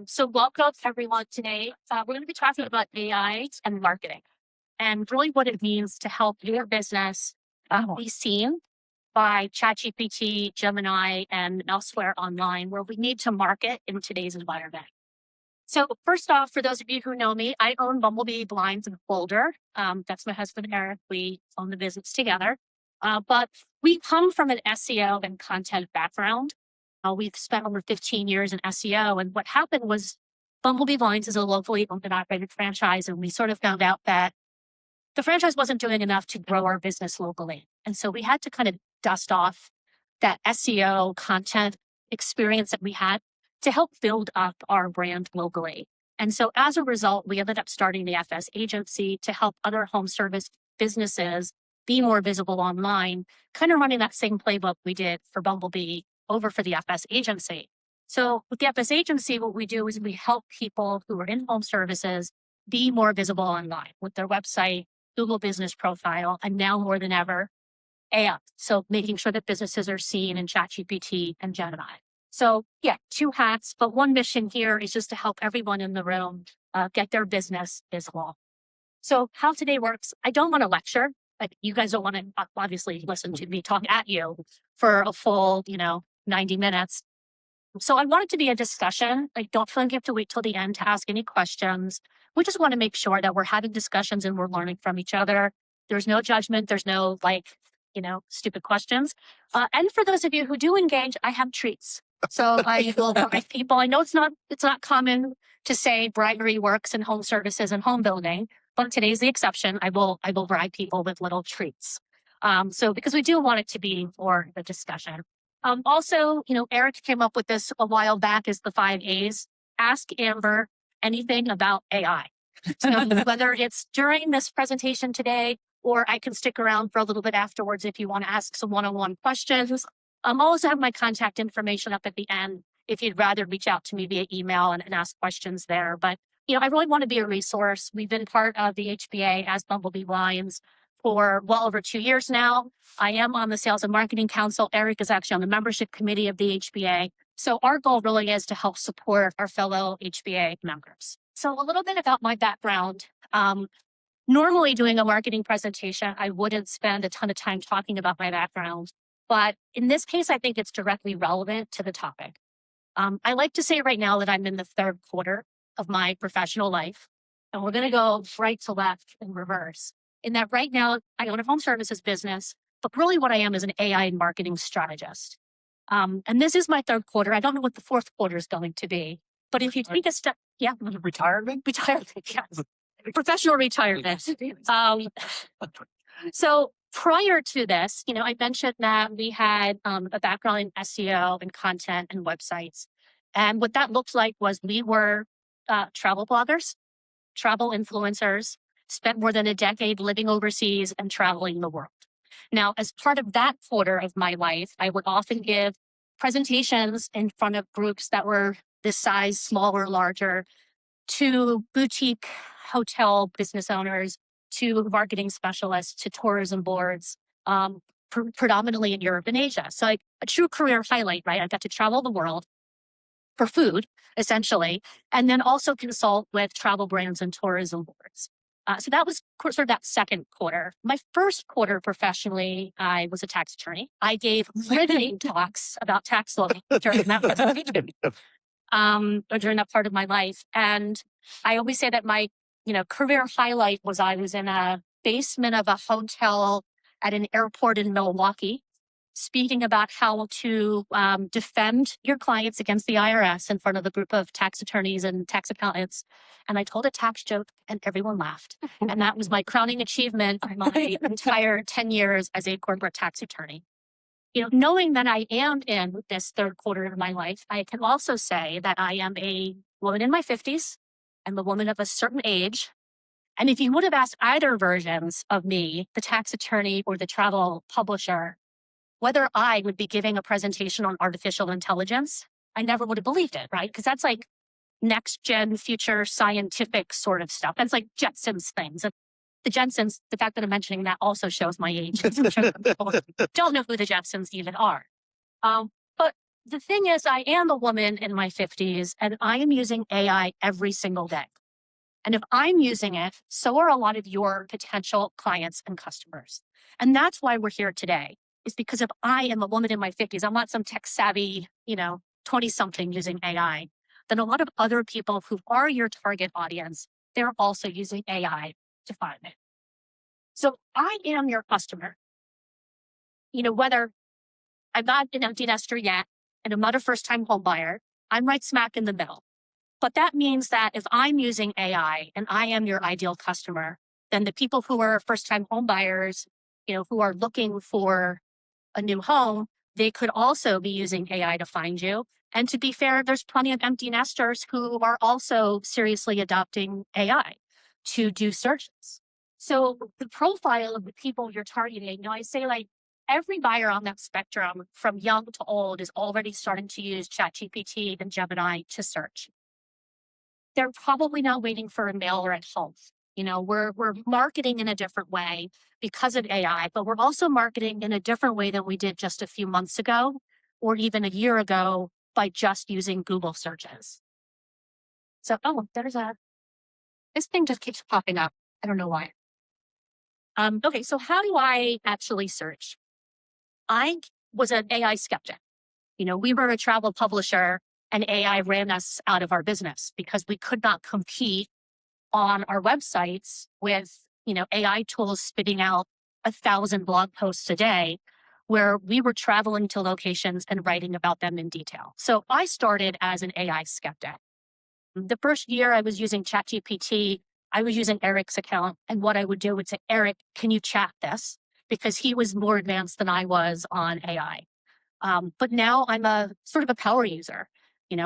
So welcome everyone today. We're going to be talking about AI and marketing and really what it means to help your business be seen by ChatGPT, Gemini, and elsewhere online where we need to market in today's environment. So first off, for those of you who know me, I own Bumblebee Blinds in Boulder. That's my husband, Eric. We own the business together. But we come from an SEO and content background. We've spent over 15 years in SEO. And what happened was Bumblebee Blinds is a locally owned and operated franchise. And we sort of found out that the franchise wasn't doing enough to grow our business locally. And so we had to kind of dust off that SEO content experience that we had to help build up our brand locally. And so as a result, we ended up starting the FS agency to help other home service businesses be more visible online, kind of running that same playbook we did for Bumblebee over for the FS agency. So with the FS agency, what we do is we help people who are in home services be more visible online with their website, Google business profile, and now more than ever, AI. So making sure that businesses are seen in ChatGPT and Gemini. So yeah, two hats, but one mission here is just to help everyone in the room get their business visible. So how today works, I don't want to lecture. Like you guys don't want to obviously listen to me talk at you for a full, 90 minutes. So I want it to be a discussion. I don't feel like you have to wait till the end to ask any questions. We just want to make sure that we're having discussions and we're learning from each other. There's no judgment. There's no stupid questions. And for those of you who do engage, I have treats. So I will bribe people. I know it's not common to say bribery works in home services and home building, but today's the exception. I will bribe people with little treats. So because we do want it to be for the discussion. Also, Eric came up with this a while back as the 5 A's. Ask Amber anything about AI. So whether it's during this presentation today, or I can stick around for a little bit afterwards if you want to ask some one-on-one questions. I'll also have my contact information up at the end if you'd rather reach out to me via email and ask questions there. But, I really want to be a resource. We've been part of the HBA as Bumblebee Blinds for well over 2 years now. I am on the Sales and Marketing Council. Eric is actually on the membership committee of the HBA. So our goal really is to help support our fellow HBA members. So a little bit about my background. Normally doing a marketing presentation, I wouldn't spend a ton of time talking about my background. But in this case, I think it's directly relevant to the topic. I like to say right now that I'm in the third quarter of my professional life. And we're going to go right to left in reverse. In that right now, I own a home services business, but really what I am is an AI and marketing strategist. And this is my third quarter. I don't know what the fourth quarter is going to be. But if you take a step, yeah. Retirement? Retirement, yes. Professional retirement. So prior to this, I mentioned that we had a background in SEO and content and websites. And what that looked like was we were travel bloggers, travel influencers, spent more than a decade living overseas and traveling the world. Now, as part of that quarter of my life, I would often give presentations in front of groups that were this size, smaller, larger, to boutique hotel business owners, to marketing specialists, to tourism boards, predominantly in Europe and Asia. So a true career highlight, right? I got to travel the world for food, essentially, and then also consult with travel brands and tourism boards. So that was sort of that second quarter. My first quarter professionally, I was a tax attorney. I gave riveting talks about tax law during that or during that part of my life. And I always say that my, career highlight was I was in a basement of a hotel at an airport in Milwaukee, speaking about how to defend your clients against the IRS in front of a group of tax attorneys and tax accountants. And I told a tax joke and everyone laughed. And that was my crowning achievement of my entire 10 years as a corporate tax attorney. Knowing that I am in this third quarter of my life, I can also say that I am a woman in my 50s and the woman of a certain age. And if you would have asked either versions of me, the tax attorney or the travel publisher, whether I would be giving a presentation on artificial intelligence, I never would have believed it, right? Because that's like next gen future scientific sort of stuff. That's like Jetsons things. The Jetsons, the fact that I'm mentioning that also shows my age. Don't know who the Jetsons even are. But the thing is, I am a woman in my 50s and I am using AI every single day. And if I'm using it, so are a lot of your potential clients and customers. And that's why we're here today, is because if I am a woman in my 50s, I'm not some tech savvy, 20 something using AI, then a lot of other people who are your target audience, they're also using AI to find it. So I am your customer. Whether I'm not an empty nester yet and I'm not a first time home buyer, I'm right smack in the middle. But that means that if I'm using AI and I am your ideal customer, then the people who are first time home buyers, who are looking for a new home, they could also be using AI to find you. And to be fair, there's plenty of empty nesters who are also seriously adopting AI to do searches. So the profile of the people you're targeting, I say like every buyer on that spectrum from young to old is already starting to use ChatGPT and Gemini to search. They're probably not waiting for a mailer at home. We're marketing in a different way because of AI, but we're also marketing in a different way than we did just a few months ago or even a year ago by just using Google searches. So, this thing just keeps popping up. I don't know why. Okay, so how do I actually search? I was an AI skeptic. We were a travel publisher and AI ran us out of our business because we could not compete on our websites with, AI tools spitting out 1,000 blog posts a day where we were traveling to locations and writing about them in detail. So I started as an AI skeptic. The first year I was using ChatGPT, I was using Eric's account. And what I would do would say, Eric, can you chat this? Because he was more advanced than I was on AI. But now I'm a sort of a power user.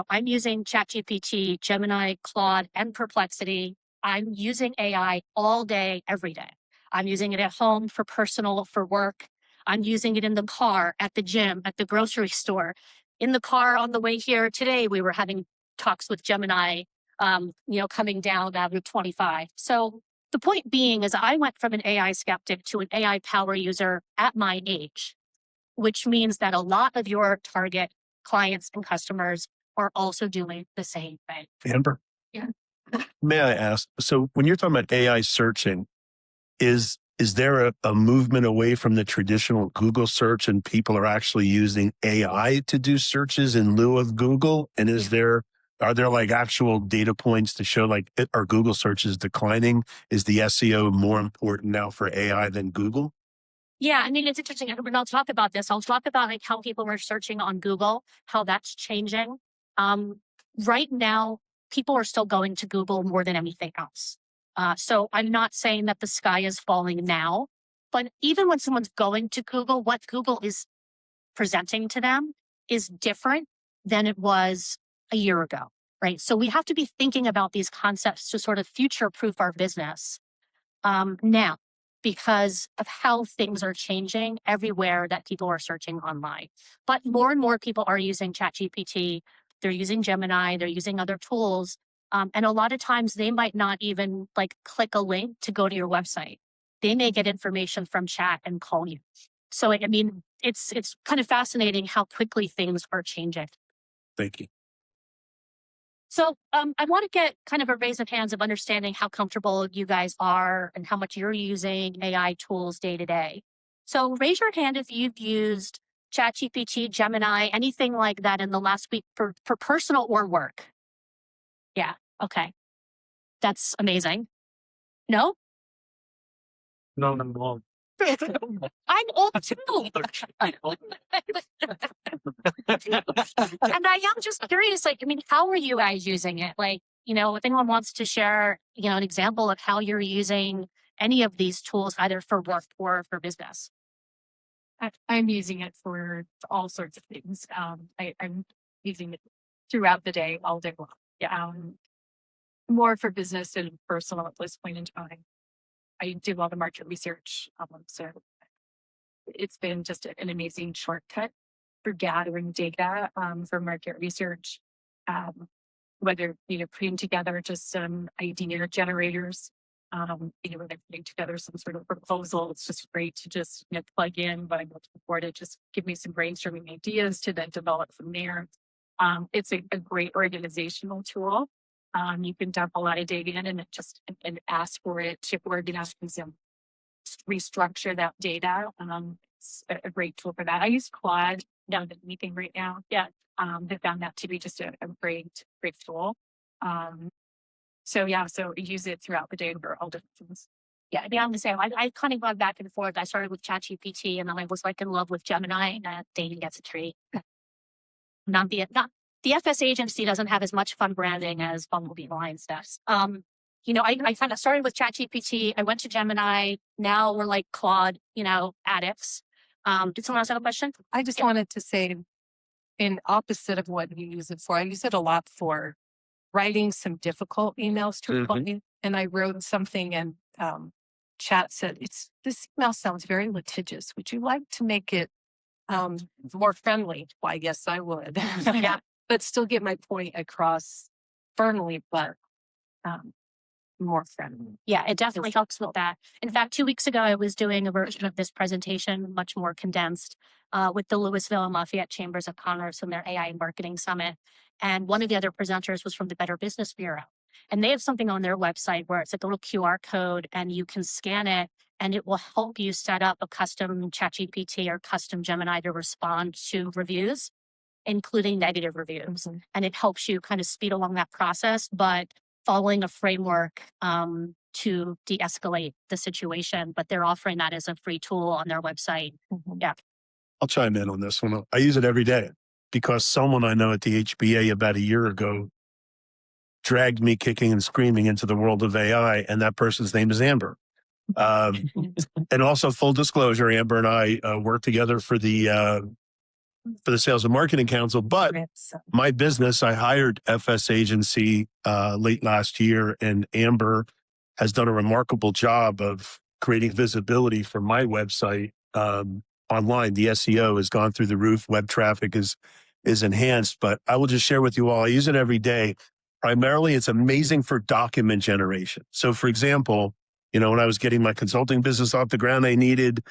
I'm using ChatGPT, Gemini, Claude, and Perplexity. I'm using AI all day, every day. I'm using it at home for personal, for work. I'm using it in the car, at the gym, at the grocery store. In the car on the way here today, we were having talks with Gemini, coming down Route 25. So the point being is I went from an AI skeptic to an AI power user at my age, which means that a lot of your target clients and customers are also doing the same thing. Amber? Yeah. May I ask, so when you're talking about AI searching, is there a movement away from the traditional Google search and people are actually using AI to do searches in lieu of Google? And are there like actual data points to show like are Google searches declining? Is the SEO more important now for AI than Google? Yeah, I mean, it's interesting. When I'll talk about this, I'll talk about like how people were searching on Google, how that's changing. Right now, people are still going to Google more than anything else. So I'm not saying that the sky is falling now, but even when someone's going to Google, what Google is presenting to them is different than it was a year ago, right? So we have to be thinking about these concepts to sort of future proof our business now because of how things are changing everywhere that people are searching online. But more and more people are using ChatGPT, they're using Gemini, they're using other tools. And a lot of times they might not even like click a link to go to your website. They may get information from chat and call you. So, I mean, it's kind of fascinating how quickly things are changing. Thank you. So I want to get kind of a raise of hands of understanding how comfortable you guys are and how much you're using AI tools day to day. So raise your hand if you've used ChatGPT, Gemini, anything like that in the last week for personal or work. Yeah. Okay. That's amazing. No? No, no. I'm old too. And I am just curious, like, I mean, how are you guys using it? Like, if anyone wants to share, an example of how you're using any of these tools, either for work or for business. I'm using it for all sorts of things. I'm using it throughout the day, all day long. Yeah. More for business than personal at this point in time. I do a lot of market research. So it's been just an amazing shortcut for gathering data for market research. Whether putting together just some idea generators When they're putting together some sort of proposal, it's just great to just plug in, but I'm looking forward to just give me some brainstorming ideas to then develop from there. It's a great organizational tool. You can dump a lot of data in and and ask for it to organize and restructure that data. It's a great tool for that. I use Claude down at anything right now. Yeah. I found that to be just a great tool. So I use it throughout the day for all different things. Yeah, I'm the same. I kind of gone back and forth. I started with ChatGPT, and then I was like in love with Gemini, and dating gets a treat. Not the FS agency doesn't have as much fun branding as Bumblebee Lions does. I kind of started with ChatGPT. I went to Gemini. Now we're like Claude, addicts. Did someone else have a question? I just wanted to say, in opposite of what you use it for, I use it a lot for writing some difficult emails to a client. And I wrote something and chat said, this email sounds very litigious. Would you like to make it more friendly? Why, yes, I would. Yeah. But still get my point across firmly, but more friendly. Yeah, it definitely helps with that. In fact, 2 weeks ago, I was doing a version of this presentation, much more condensed, with the Louisville and Lafayette Chambers of Commerce and their AI Marketing Summit. And one of the other presenters was from the Better Business Bureau. And they have something on their website where it's like a little QR code and you can scan it and it will help you set up a custom ChatGPT or custom Gemini to respond to reviews, including negative reviews. And it helps you kind of speed along that process, but following a framework to de-escalate the situation. But they're offering that as a free tool on their website. Yeah. I'll chime in on this one. I use it every day because someone I know at the HBA about a year ago dragged me kicking and screaming into the world of AI, and that person's name is Amber. And also, full disclosure, Amber and I work together for the Sales and Marketing Council. But my business, I hired FS Agency late last year, and Amber has done a remarkable job of creating visibility for my website online. The SEO has gone through the roof. Web traffic is enhanced. But I will just share with you all, I use it every day. Primarily, it's amazing for document generation. So, for example, when I was getting my consulting business off the ground, I needed,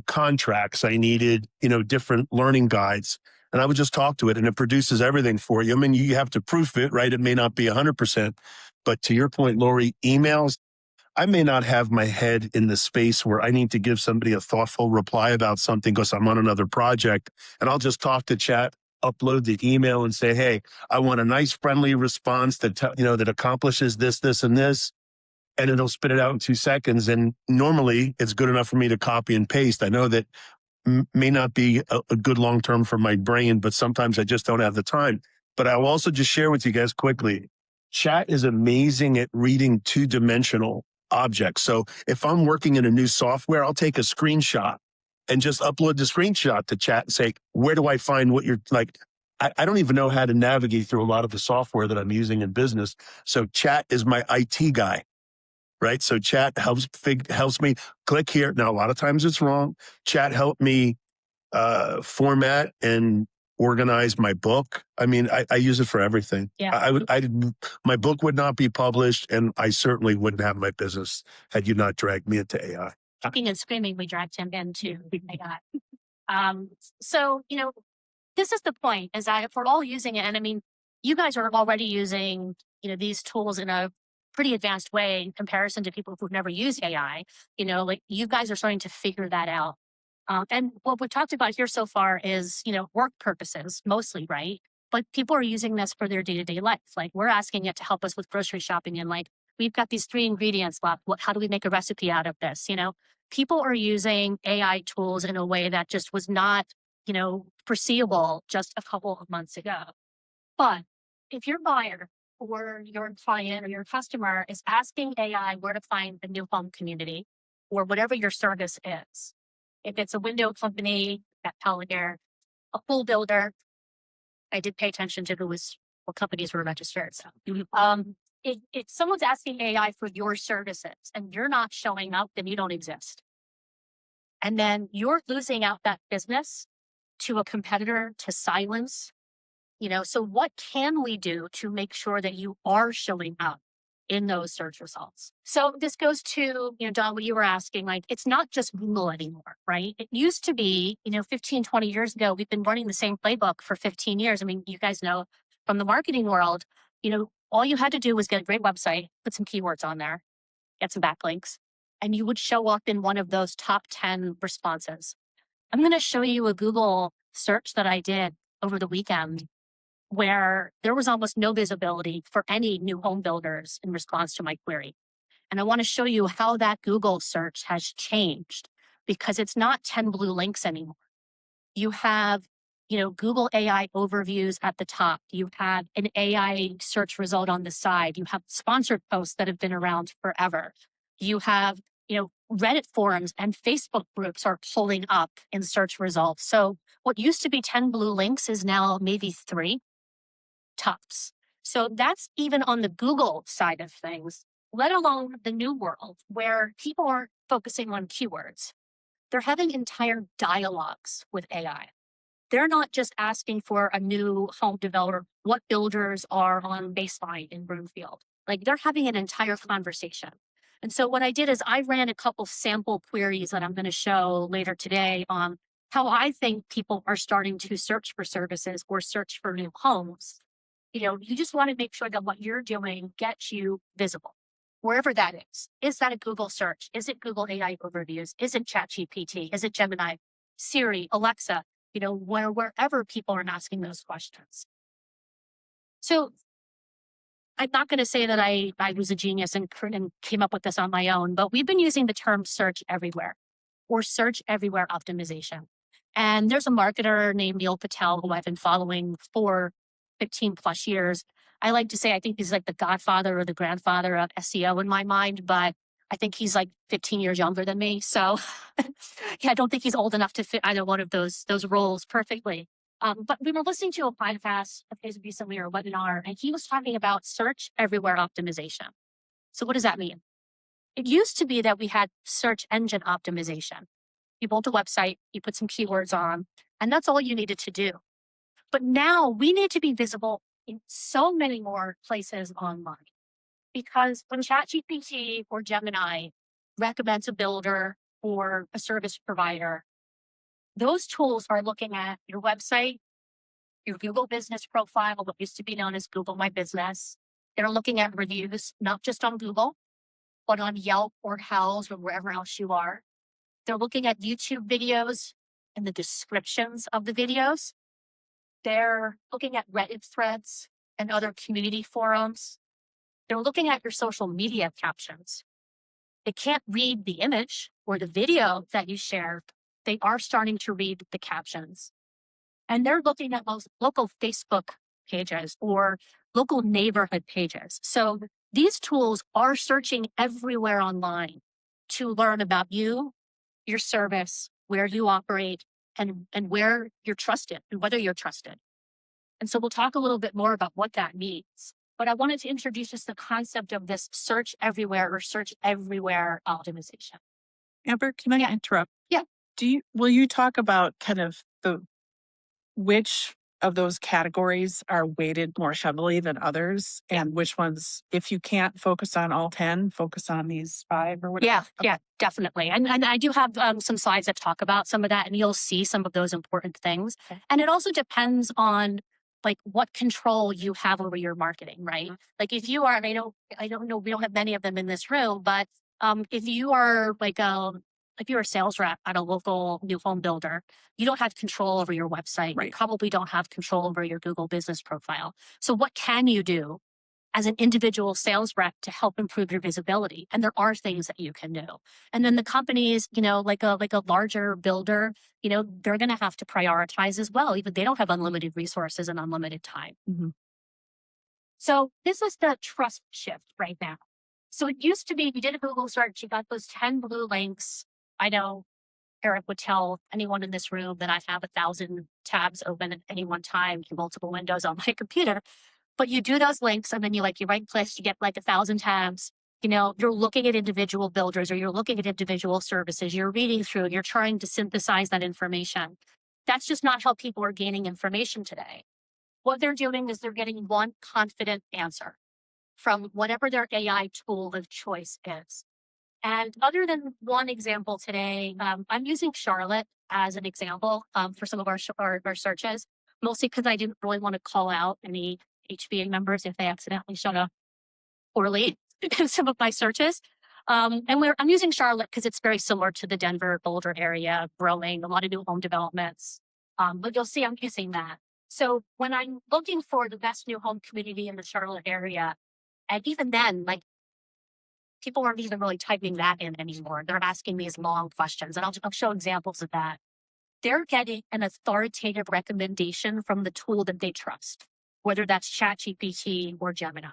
contracts. I needed, different learning guides. And I would just talk to it and it produces everything for you. I mean, you have to proof it, right? It may not be 100%. But to your point, Lori, emails, I may not have my head in the space where I need to give somebody a thoughtful reply about something because I'm on another project. And I'll just talk to chat, upload the email and say, hey, I want a nice friendly response that, that accomplishes this, this, and this. And it'll spit it out in 2 seconds. And normally it's good enough for me to copy and paste. I know that may not be a good long-term for my brain, but sometimes I just don't have the time. But I'll also just share with you guys quickly, chat is amazing at reading two-dimensional objects. So if I'm working in a new software, I'll take a screenshot and just upload the screenshot to chat and say, where do I find what you're like? I don't even know how to navigate through a lot of the software that I'm using in business. So chat is my IT guy. Right. So chat helps me click here. Now, a lot of times it's wrong. Chat helped me format and organize my book. I mean, I use it for everything. Yeah. My book would not be published and I certainly wouldn't have my business had you not dragged me into AI. Kicking and screaming, we dragged him into AI. So, this is the point is that if we're all using it, and I mean, you guys are already using, these tools in a pretty advanced way in comparison to people who've never used AI, like you guys are starting to figure that out. And what we've talked about here so far is, work purposes mostly, right? But people are using this for their day-to-day life. Like we're asking it to help us with grocery shopping and like, we've got these 3 ingredients left. How do we make a recipe out of this? People are using AI tools in a way that just was not, foreseeable just a couple of months ago. But if your buyer or your client or your customer is asking AI where to find a new home community or whatever your service is, if it's a window company at Peliger, a pool builder, I did pay attention to what companies were registered. So, if someone's asking AI for your services and you're not showing up, then you don't exist. And then you're losing out that business to a competitor to silence. So what can we do to make sure that you are showing up in those search results. So this goes to, Don, what you were asking, like, it's not just Google anymore, right? It used to be, 15, 20 years ago, we've been running the same playbook for 15 years. I mean, you guys know from the marketing world, all you had to do was get a great website, put some keywords on there, get some backlinks, and you would show up in one of those top 10 responses. I'm going to show you a Google search that I did over the weekend where there was almost no visibility for any new home builders in response to my query. And I want to show you how that Google search has changed, because it's not 10 blue links anymore. You have, Google AI overviews at the top. You have an AI search result on the side. You have sponsored posts that have been around forever. You have, Reddit forums and Facebook groups are pulling up in search results. So what used to be 10 blue links is now maybe 3 tops. So that's even on the Google side of things, let alone the new world where people aren't focusing on keywords. They're having entire dialogues with AI. They're not just asking for a new home developer, what builders are on baseline in Broomfield. Like, they're having an entire conversation. And so what I did is I ran a couple sample queries that I'm going to show later today on how I think people are starting to search for services or search for new homes. You just want to make sure that what you're doing gets you visible, wherever that is. Is that a Google search? Is it Google AI overviews? Is it ChatGPT? Is it Gemini, Siri, Alexa? Wherever people are asking those questions. So I'm not going to say that I was a genius and came up with this on my own, but we've been using the term search everywhere or search everywhere optimization. And there's a marketer named Neil Patel who I've been following for 15 plus years. I like to say, I think he's like the godfather or the grandfather of SEO in my mind, but I think he's like 15 years younger than me. So yeah, I don't think he's old enough to fit either one of those roles perfectly. But we were listening to a podcast recently or a webinar, and he was talking about search everywhere optimization. So what does that mean? It used to be that we had search engine optimization. You built a website, you put some keywords on, and that's all you needed to do. But now we need to be visible in so many more places online, because when ChatGPT or Gemini recommends a builder or a service provider, those tools are looking at your website, your Google business profile, what used to be known as Google My Business. They're looking at reviews, not just on Google, but on Yelp or Houzz or wherever else you are. They're looking at YouTube videos and the descriptions of the videos. They're looking at Reddit threads and other community forums. They're looking at your social media captions. They can't read the image or the video that you shared. They are starting to read the captions. And they're looking at most local Facebook pages or local neighborhood pages. So these tools are searching everywhere online to learn about you, your service, where you operate, and where you're trusted and whether you're trusted. And so we'll talk a little bit more about what that means. But I wanted to introduce just the concept of this search everywhere or search everywhere optimization. Amber, can I interrupt? Yeah. Will you talk about kind of which of those categories are weighted more heavily than others, and which ones, if you can't focus on all 10, focus on these 5 or whatever? Yeah, definitely. And I do have some slides that talk about some of that, and you'll see some of those important things. Okay. And it also depends on like what control you have over your marketing, right? Like if you are, and I don't know, we don't have many of them in this room, but if you are like if you're a sales rep at a local new home builder, you don't have control over your website. Right. You probably don't have control over your Google business profile. So what can you do as an individual sales rep to help improve your visibility? And there are things that you can do. And then the companies, like a larger builder, they're going to have to prioritize as well. Even they don't have unlimited resources and unlimited time. Mm-hmm. So this is the trust shift right now. So it used to be, you did a Google search, you got those 10 blue links. I know Eric would tell anyone in this room that I have 1,000 tabs open at any one time, multiple windows on my computer. But you do those links and then you right click, you get like 1,000 tabs. You're looking at individual builders or you're looking at individual services. You're reading through, you're trying to synthesize that information. That's just not how people are gaining information today. What they're doing is they're getting one confident answer. from whatever their AI tool of choice is. And other than one example today, I'm using Charlotte as an example for some of our searches, mostly because I didn't really want to call out any HBA members if they accidentally showed up poorly in some of my searches. I'm using Charlotte because it's very similar to the Denver, Boulder area, growing, a lot of new home developments. But you'll see I'm using that. So when I'm looking for the best new home community in the Charlotte area, and even then, like, people aren't even really typing that in anymore. They're asking these long questions, and I'll show examples of that. They're getting an authoritative recommendation from the tool that they trust, whether that's ChatGPT or Gemini.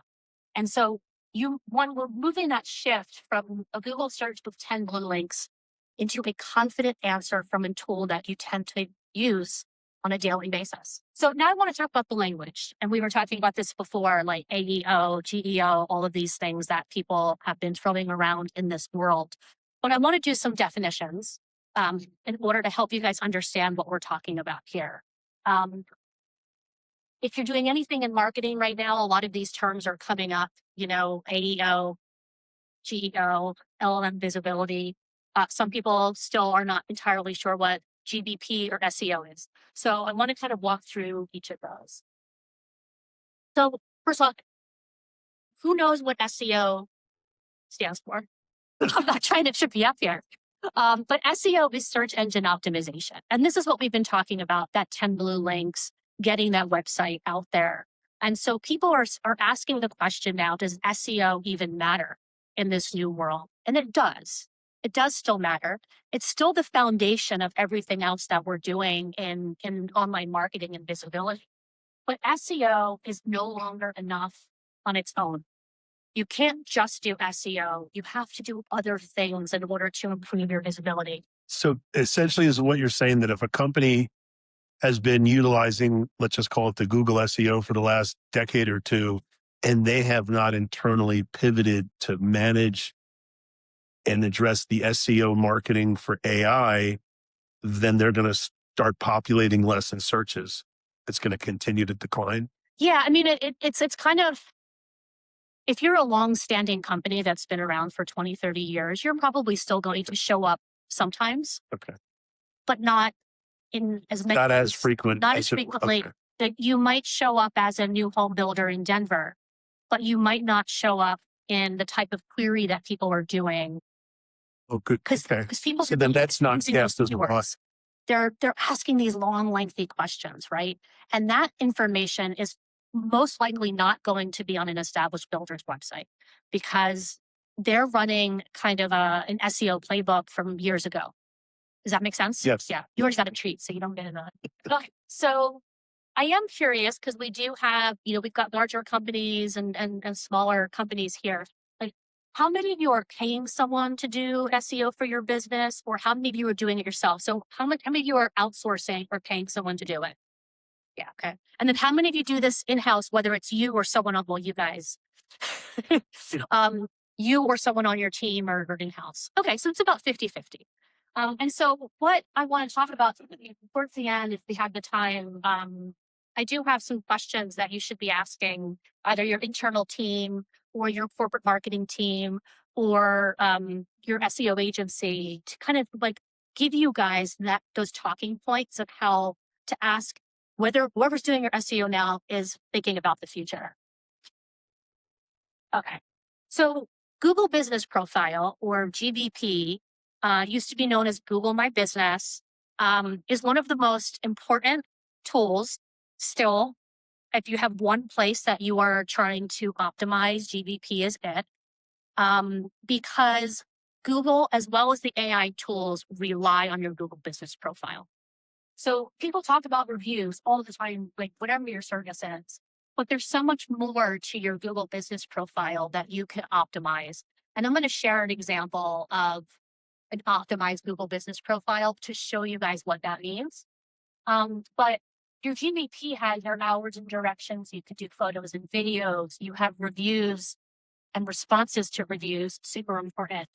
And so when we're moving that shift from a Google search with 10 blue links into a confident answer from a tool that you tend to use on a daily basis. So now I want to talk about the language. And we were talking about this before, like AEO, GEO, all of these things that people have been throwing around in this world. But I want to do some definitions in order to help you guys understand what we're talking about here. If you're doing anything in marketing right now, a lot of these terms are coming up, AEO, GEO, LLM visibility. Some people still are not entirely sure what GBP or SEO is. So I want to kind of walk through each of those. So first of all, who knows what SEO stands for? I'm not trying to trip you up here. But SEO is search engine optimization. And this is what we've been talking about, that 10 blue links, getting that website out there. And so people are asking the question now, does SEO even matter in this new world? And it does. It does still matter. It's still the foundation of everything else that we're doing in online marketing and visibility. But SEO is no longer enough on its own. You can't just do SEO. You have to do other things in order to improve your visibility. So essentially is what you're saying, that if a company has been utilizing, let's just call it the Google SEO for the last decade or two, and they have not internally pivoted to manage and address the SEO marketing for AI, then they're going to start populating less in searches. It's going to continue to decline. Yeah, I mean, it's kind of, if you're a long-standing company that's been around for 20, 30 years, you're probably still going to show up sometimes. Okay. But not in as many. Not as frequent. Not as frequently. Okay. That you might show up as a new home builder in Denver, but you might not show up in the type of query that people are doing. Oh, good. Because people. So then that's not guessed as well. They're asking these long, lengthy questions, right? And that information is most likely not going to be on an established builder's website because they're running kind of an SEO playbook from years ago. Does that make sense? Yes. Yeah. You already got a treat, so you don't get it. Okay. So I am curious because we do have, we've got larger companies and smaller companies here. Like, how many of you are paying someone to do SEO for your business, or how many of you are doing it yourself? So how many of you are outsourcing or paying someone to do it? Yeah. Okay. And then how many of you do this in-house, whether it's you or someone else? Well, you guys, you or someone on your team or in-house. Okay. So it's about 50-50. And so what I want to talk about towards the end, if we have the time, I do have some questions that you should be asking either your internal team or your corporate marketing team or your SEO agency to kind of like give you guys those talking points of how to ask whether whoever's doing your SEO now is thinking about the future. Okay. So Google Business Profile, or GBP, used to be known as Google My Business, is one of the most important tools still. If you have one place that you are trying to optimize, GBP is it. Because Google, as well as the AI tools, rely on your Google Business Profile. So people talk about reviews all the time, like whatever your service is, but there's so much more to your Google Business Profile that you can optimize. And I'm going to share an example of an optimized Google Business Profile to show you guys what that means. But your GBP has your hours and directions. You could do photos and videos. You have reviews and responses to reviews, super important.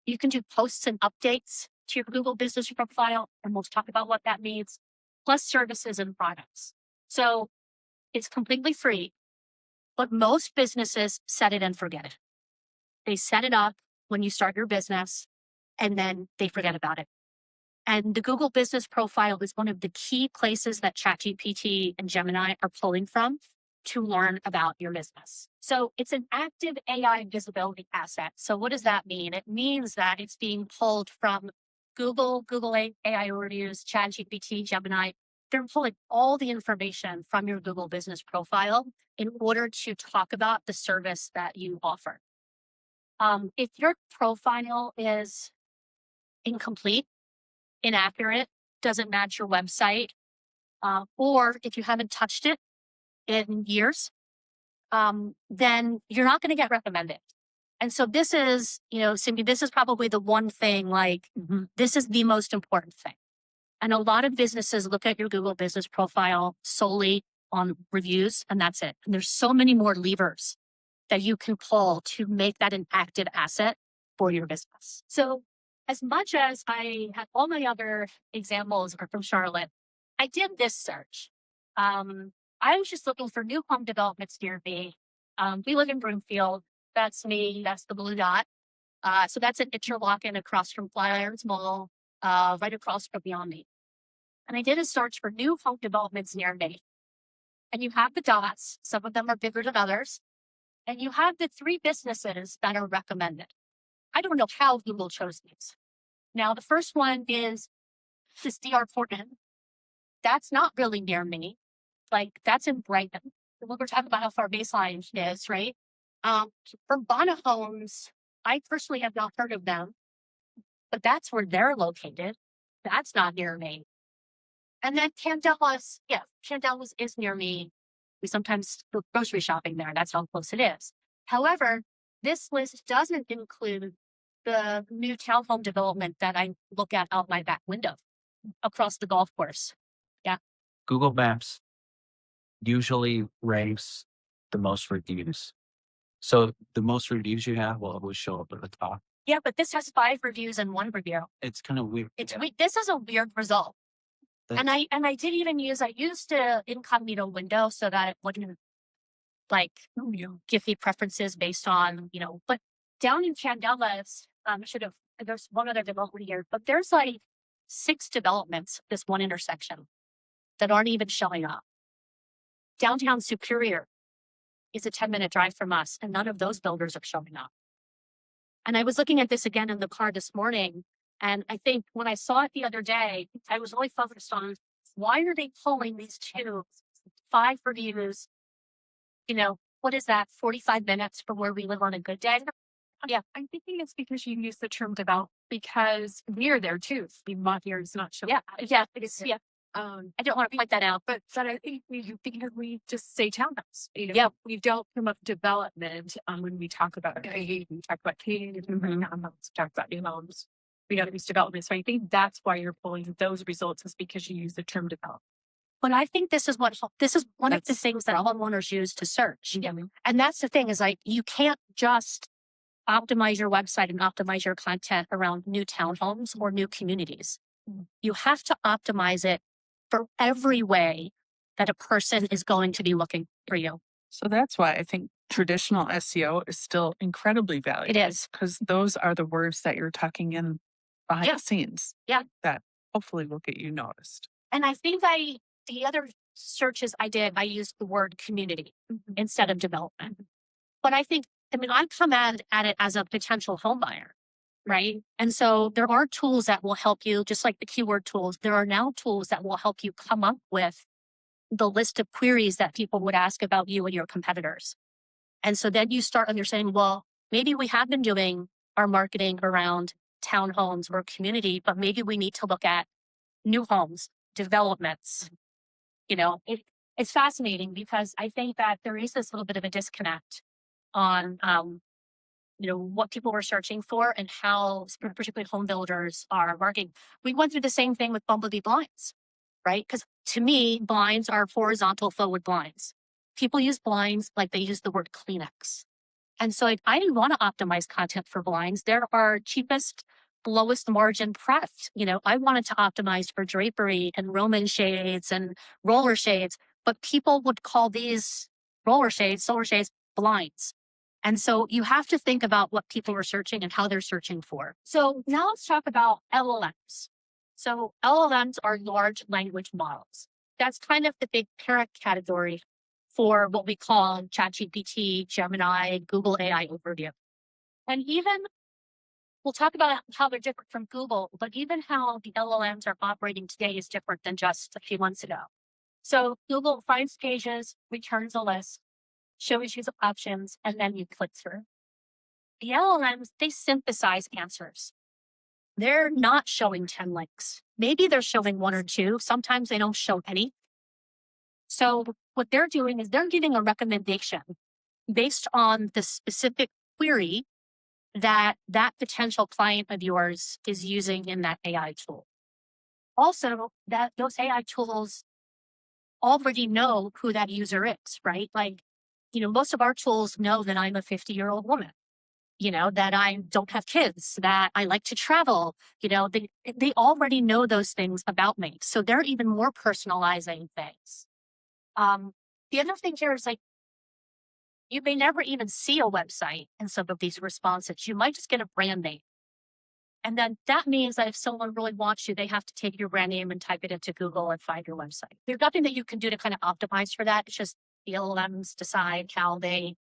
You can do posts and updates to your Google Business Profile, and we'll talk about what that means, plus services and products. So it's completely free. But most businesses set it and forget it. They set it up when you start your business and then they forget about it. And the Google Business Profile is one of the key places that ChatGPT and Gemini are pulling from to learn about your business. So it's an active AI visibility asset. So what does that mean? It means that it's being pulled from Google AI Overviews, ChatGPT, Gemini. They're pulling all the information from your Google Business Profile in order to talk about the service that you offer. If your profile is incomplete, inaccurate, doesn't match your website, or if you haven't touched it in years, then you're not going to get recommended. And so this is, Cindy, this is probably the one thing, this is the most important thing. And a lot of businesses look at your Google Business Profile solely on reviews, and that's it. And there's so many more levers that you can pull to make that an active asset for your business. So as much as I had all my other examples are from Charlotte, I did this search. I was just looking for new home developments near me. We live in Broomfield. That's me. That's the blue dot. So that's an Interlochen across from Flyers Mall, right across from beyond me. And I did a search for new home developments near me. And you have the dots. Some of them are bigger than others. And you have the 3 businesses that are recommended. I don't know how Google chose these. Now, the first one is this DR Portland. That's not really near me. That's in Brighton. When we're talking about how far baseline is, right? Urbana Homes, I personally have not heard of them, but that's where they're located. That's not near me. And then Candelas, Candelas is near me. We sometimes go grocery shopping there. That's how close it is. However, this list doesn't include the new townhome development that I look at out my back window across the golf course. Yeah. Google Maps usually ranks the most reviews. So the most reviews you have will always show up at the top. Yeah, but this has 5 reviews and 1 review. It's kind of weird. This is a weird result. And I did even use the incognito window so that it wouldn't give me preferences based on, but down in Candelas, there's one other development here, but there's 6 developments, this one intersection that aren't even showing up. Downtown Superior is a 10-minute drive from us, and none of those builders are showing up. And I was looking at this again in the car this morning, and I think when I saw it the other day, I was really focused on why are they pulling these 5 reviews? What is that, 45 minutes from where we live on a good day? Yeah. I'm thinking it's because you use the term develop because we're there too. The mod here is not showing. Yeah, it is. Yeah. I don't want to point that out, but I think because we just say townhouse. We don't come up development when we talk about we talk about townhomes, talk about new homes. We don't use development. So I think that's why you're pulling those results is because you use the term develop. But I think this is one of the things that homeowners use to search. Yeah. And that's the thing is you can't just optimize your website and optimize your content around new townhomes or new communities. You have to optimize it for every way that a person is going to be looking for you. So that's why I think traditional SEO is still incredibly valuable. It is. Because those are the words that you're tucking in behind the scenes. Yeah. That hopefully will get you noticed. And I think the other searches I did, I used the word community instead of development. But I come at it as a potential home buyer, right? And so there are tools that will help you, just like the keyword tools. There are now tools that will help you come up with the list of queries that people would ask about you and your competitors. And so then you start understanding, well, maybe we have been doing our marketing around townhomes or community, but maybe we need to look at new homes, developments. It's fascinating because I think that there is this little bit of a disconnect on, what people were searching for and how particularly home builders are marketing. We went through the same thing with Bumblebee blinds, right? Because to me, blinds are horizontal forward blinds. People use blinds like they use the word Kleenex. And so I didn't want to optimize content for blinds. They're our cheapest, lowest margin product. I wanted to optimize for drapery and Roman shades and roller shades, but people would call these roller shades, solar shades, blinds. And so you have to think about what people are searching and how they're searching for. So now let's talk about LLMs. So LLMs are large language models. That's kind of the big parent category for what we call ChatGPT, Gemini, Google AI Overview. And even we'll talk about how they're different from Google, but even how the LLMs are operating today is different than just a few months ago. So Google finds pages, returns a list, shows you some options, and then you click through. The LLMs, they synthesize answers. They're not showing 10 links. Maybe they're showing one or two. Sometimes they don't show any. So what they're doing is they're giving a recommendation based on the specific query that that potential client of yours is using in that AI tool. Also, that those AI tools already know who that user is, right? Like, most of our tools know that I'm a 50-year-old woman, that I don't have kids, that I like to travel, they already know those things about me. So they're even more personalizing things. The other thing here is like, you may never even see a website in some of these responses. You might just get a brand name. And then that means that if someone really wants you, they have to take your brand name and type it into Google and find your website. There's nothing that you can do to kind of optimize for that. It's just the LLMs decide how they,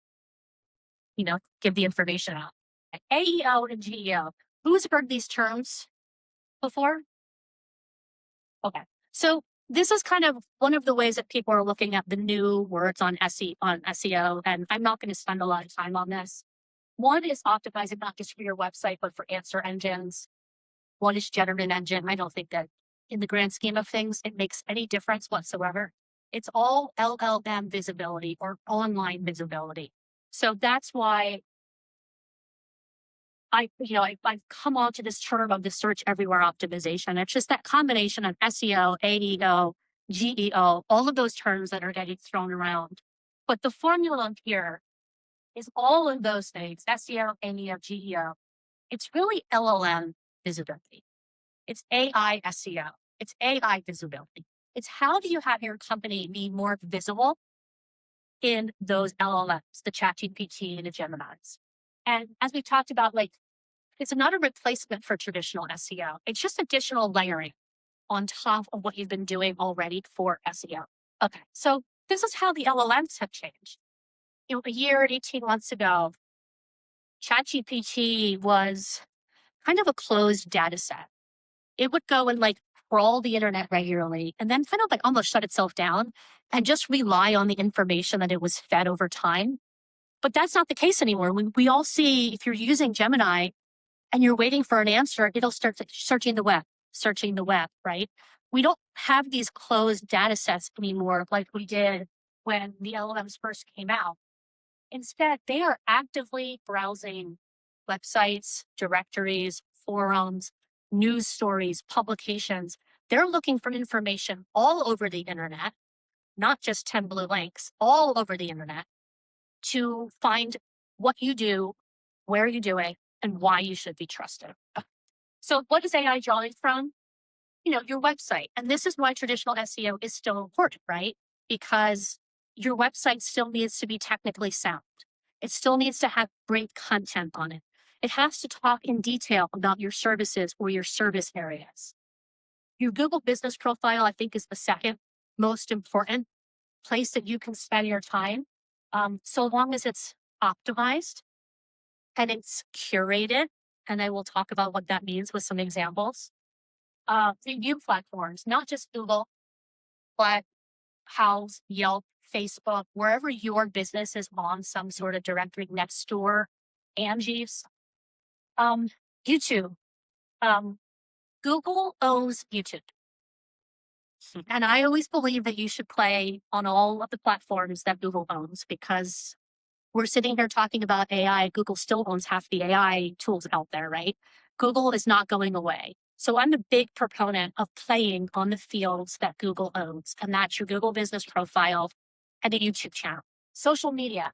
give the information out. AEO and GEO. Who's heard these terms before? Okay. So this is kind of one of the ways that people are looking at the new words on SEO, and I'm not going to spend a lot of time on this. One is optimizing not just for your website, but for answer engines. One is generative engine. I don't think that in the grand scheme of things, it makes any difference whatsoever. It's all LLM visibility or online visibility. So that's why I've come on to this term of the search everywhere optimization. It's just that combination of SEO, AEO, GEO, all of those terms that are getting thrown around. But the formula here is all of those things, SEO, AEO, GEO. It's really LLM visibility. It's AI SEO. It's AI visibility. It's how do you have your company be more visible in those LLMs, the ChatGPT and the Geminis. And as we talked about, like, it's not a replacement for traditional SEO. It's just additional layering on top of what you've been doing already for SEO. Okay, so this is how the LLMs have changed. A year, 18 months ago, ChatGPT was kind of a closed data set. It would go and like crawl the internet regularly and then kind of like almost shut itself down and just rely on the information that it was fed over time. But that's not the case anymore. We all see if you're using Gemini and you're waiting for an answer, it'll start searching the web, right? We don't have these closed data sets anymore like we did when the LLMs first came out. Instead, they are actively browsing websites, directories, forums, news stories, publications. They're looking for information all over the internet, not just 10 blue links, all over the internet to find what you do, where you do it, and why you should be trusted. So what is AI drawing from? Your website. And this is why traditional SEO is still important, right? Because your website still needs to be technically sound. It still needs to have great content on it. It has to talk in detail about your services or your service areas. Your Google business profile, I think, is the second most important place that you can spend your time. So long as it's optimized and it's curated. And I will talk about what that means with some examples. Review platforms, not just Google, but House, Yelp, Facebook, wherever your business is on some sort of directory, Nextdoor, Angie's, YouTube. Google owns YouTube. And I always believe that you should play on all of the platforms that Google owns because we're sitting here talking about AI. Google still owns half the AI tools out there, right? Google is not going away. So I'm a big proponent of playing on the fields that Google owns, and that's your Google business profile and a YouTube channel, social media.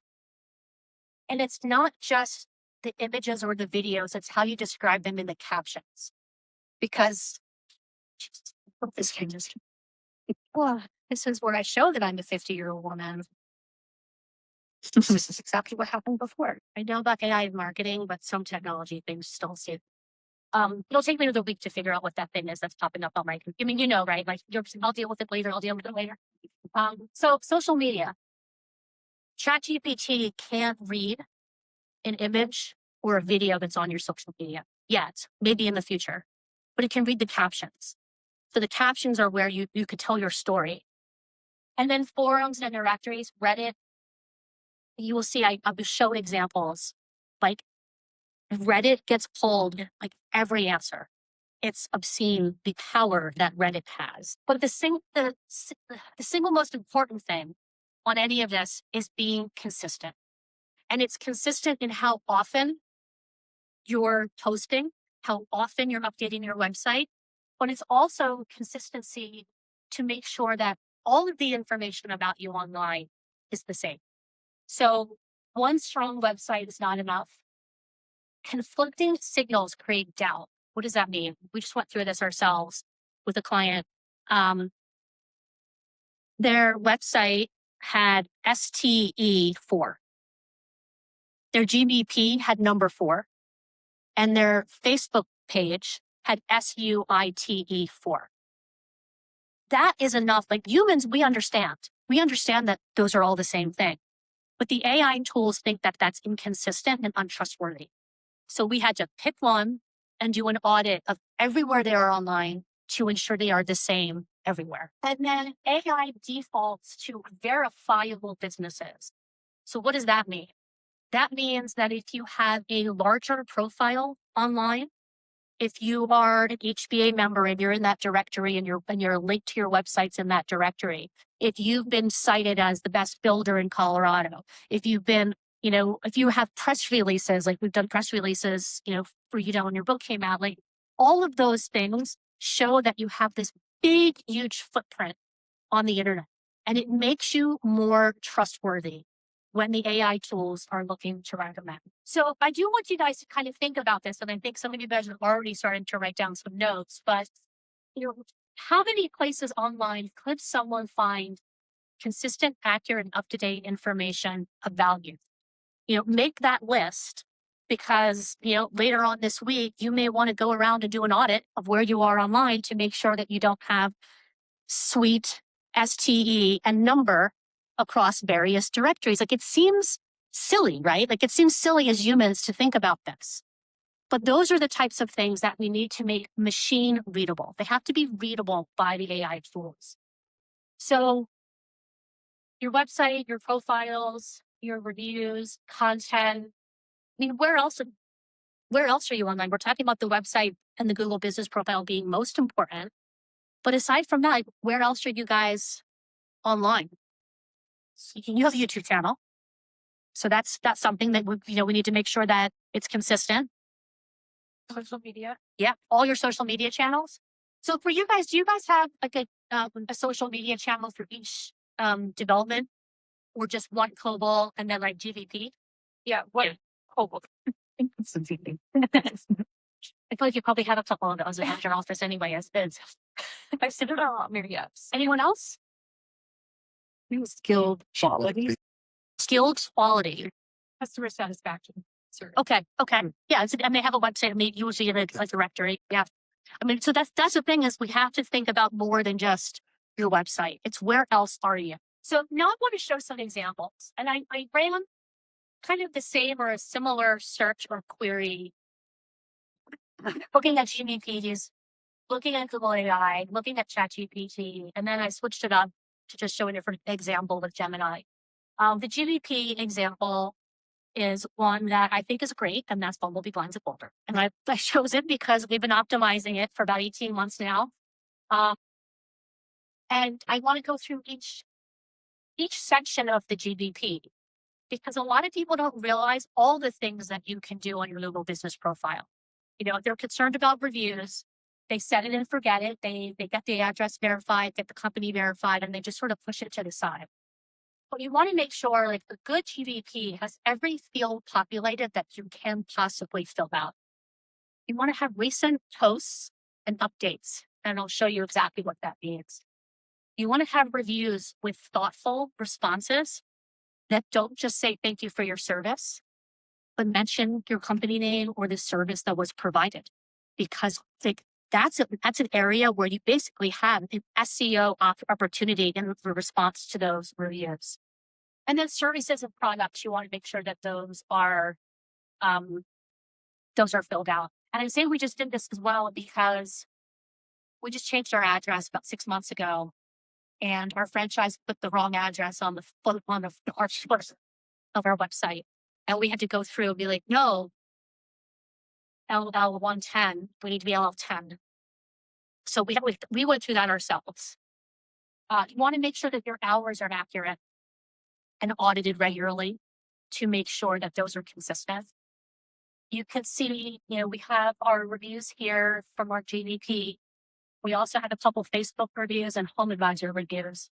And it's not just the images or the videos, it's how you describe them in the captions. Because this is where I show that I'm a 50-year-old woman. This is exactly what happened before. I know about AI in marketing, but some technology things still see. It'll take me another week to figure out what that thing is that's popping up on my. I mean, you know, right? Like, I'll deal with it later. I'll deal with it later. So social media. ChatGPT can't read an image or a video that's on your social media yet. Maybe in the future, but it can read the captions. So the captions are where you could tell your story. And then forums and directories, Reddit. You will see. I will show examples. Like Reddit gets pulled like every answer. It's obscene the power that Reddit has. But the single most important thing on any of this is being consistent. And it's consistent in how often you're posting, how often you're updating your website, but it's also consistency to make sure that all of the information about you online is the same. So one strong website is not enough. Conflicting signals create doubt. What does that mean? We just went through this ourselves with a client. Their website had STE4. Their GBP had number 4. And their Facebook page had SUITE4. That is enough. Like humans, we understand. We understand that those are all the same thing. But the AI tools think that that's inconsistent and untrustworthy. So we had to pick one and do an audit of everywhere they are online to ensure they are the same everywhere. And then AI defaults to verifiable businesses. So what does that mean? That means that if you have a larger profile online, if you are an HBA member and you're in that directory and you're linked to your websites in that directory, if you've been cited as the best builder in Colorado, if you've been, if you have press releases, like we've done press releases, for, when your book came out, like all of those things show that you have this big, huge footprint on the internet, and it makes you more trustworthy when the AI tools are looking to recommend. So I do want you guys to kind of think about this, and I think some of you guys have already started to write down some notes, but how many places online could someone find consistent, accurate, and up-to-date information about you? Make that list, because later on this week, you may want to go around and do an audit of where you are online to make sure that you don't have suite, STE, and number across various directories. Like, it seems silly, right? Like, it seems silly as humans to think about this. But those are the types of things that we need to make machine readable. They have to be readable by the AI tools. So your website, your profiles, your reviews, content. I mean, where else are you online? We're talking about the website and the Google business profile being most important. But aside from that, where else are you guys online? You have a YouTube channel. So that's something that we need to make sure that it's consistent. Social media. Yeah, all your social media channels. So for you guys, do you guys have like a social media channel for each development, or just one global and then like GVP? Yeah, what global? I feel like you probably have a couple of those at your office anyway, as is. I said it all, Mary. Yes. Anyone else? Skilled quality. Skilled quality. Customer satisfaction. Survey. Okay. Yeah, and they have a website, and they usually in a directory. Yeah. I mean, so that's the thing, is we have to think about more than just your website. It's where else are you? So now I want to show some examples. And I ran kind of the same or a similar search or query, looking at GPTs, looking at Google AI, looking at ChatGPT, and then I switched it up to just show a different example with Gemini. The GBP example is one that I think is great, and that's Bumblebee Blinds a Boulder. And I chose it because we've been optimizing it for about 18 months now. And I want to go through each section of the GBP, because a lot of people don't realize all the things that you can do on your Google business profile. They're concerned about reviews. They set it and forget it. They get the address verified, get the company verified, and they just sort of push it to the side. But you want to make sure, like, a good GBP has every field populated that you can possibly fill out. You want to have recent posts and updates, and I'll show you exactly what that means. You want to have reviews with thoughtful responses. that don't just say thank you for your service, but mention your company name or the service that was provided, because like that's an area where you basically have an SEO opportunity in the response to those reviews. And then services and products, you want to make sure that those are filled out. And I'm saying we just did this as well because we just changed our address about 6 months ago, and our franchise put the wrong address on the front of our website, and we had to go through and be like, no, LL 110, we need to be LL 10. So we went through that ourselves. You want to make sure that your hours are accurate and audited regularly to make sure that those are consistent. You can see, we have our reviews here from our GDP. We also had a couple Facebook reviews and Home Advisor reviews.